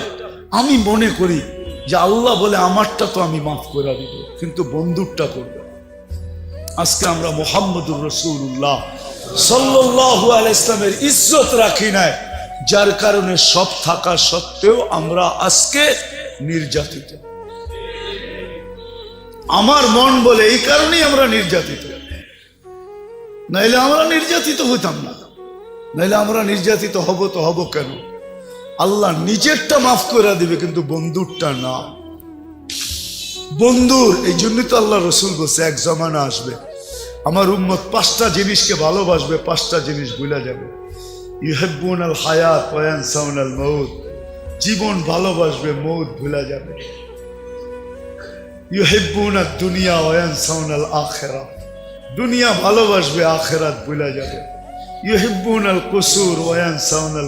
আমি মনে করি যে আল্লাহ বলে আমারটা তো আমি মাফ করে দিব, কিন্তু বন্ধুরটা করবে। আজকে আমরা মুহাম্মদুর রাসূলুল্লাহ সাল্লাল্লাহু আলাইহি ইসলামের ইজ্জত রাখি নাই, যার কারণে সব থাকা সত্ত্বেও আমরা আজকে নির্যাতিত। আমার মন বলে এই কারণেই আমরা নির্যাতিত, নাইলে আমরা নির্যাতিত হইতাম না। নাইলে আমরা নির্যাতিত হব তো হব কেন? আল্লাহ নিজেরটা মাফ করে দিবে, কিন্তু বন্ধুরটা না। বন্ধুর এই জন্যই তো আল্লাহ রসুল বলছে, এক জমানা আসবে আমার উম্মত 5টা জিনিসকে ভালোবাসবে, 5টা জিনিস ভুলে যাবে। ইউহিব্বুনাল হায়াত ওয়া ইয়ানসাউনাল মাউত, জীবন ভালোবাসবে, মউত ভুলে যাবে। ইউহিব্বুনাদ দুনিয়া ওয়া ইয়ানসাউনাল আখিরাহ, দুনিয়া ভালোবাসবে, আখিরাত ভুলে যাবে। ইউহিব্বুনাল কুসুর ওয়া ইয়ানসাউনাল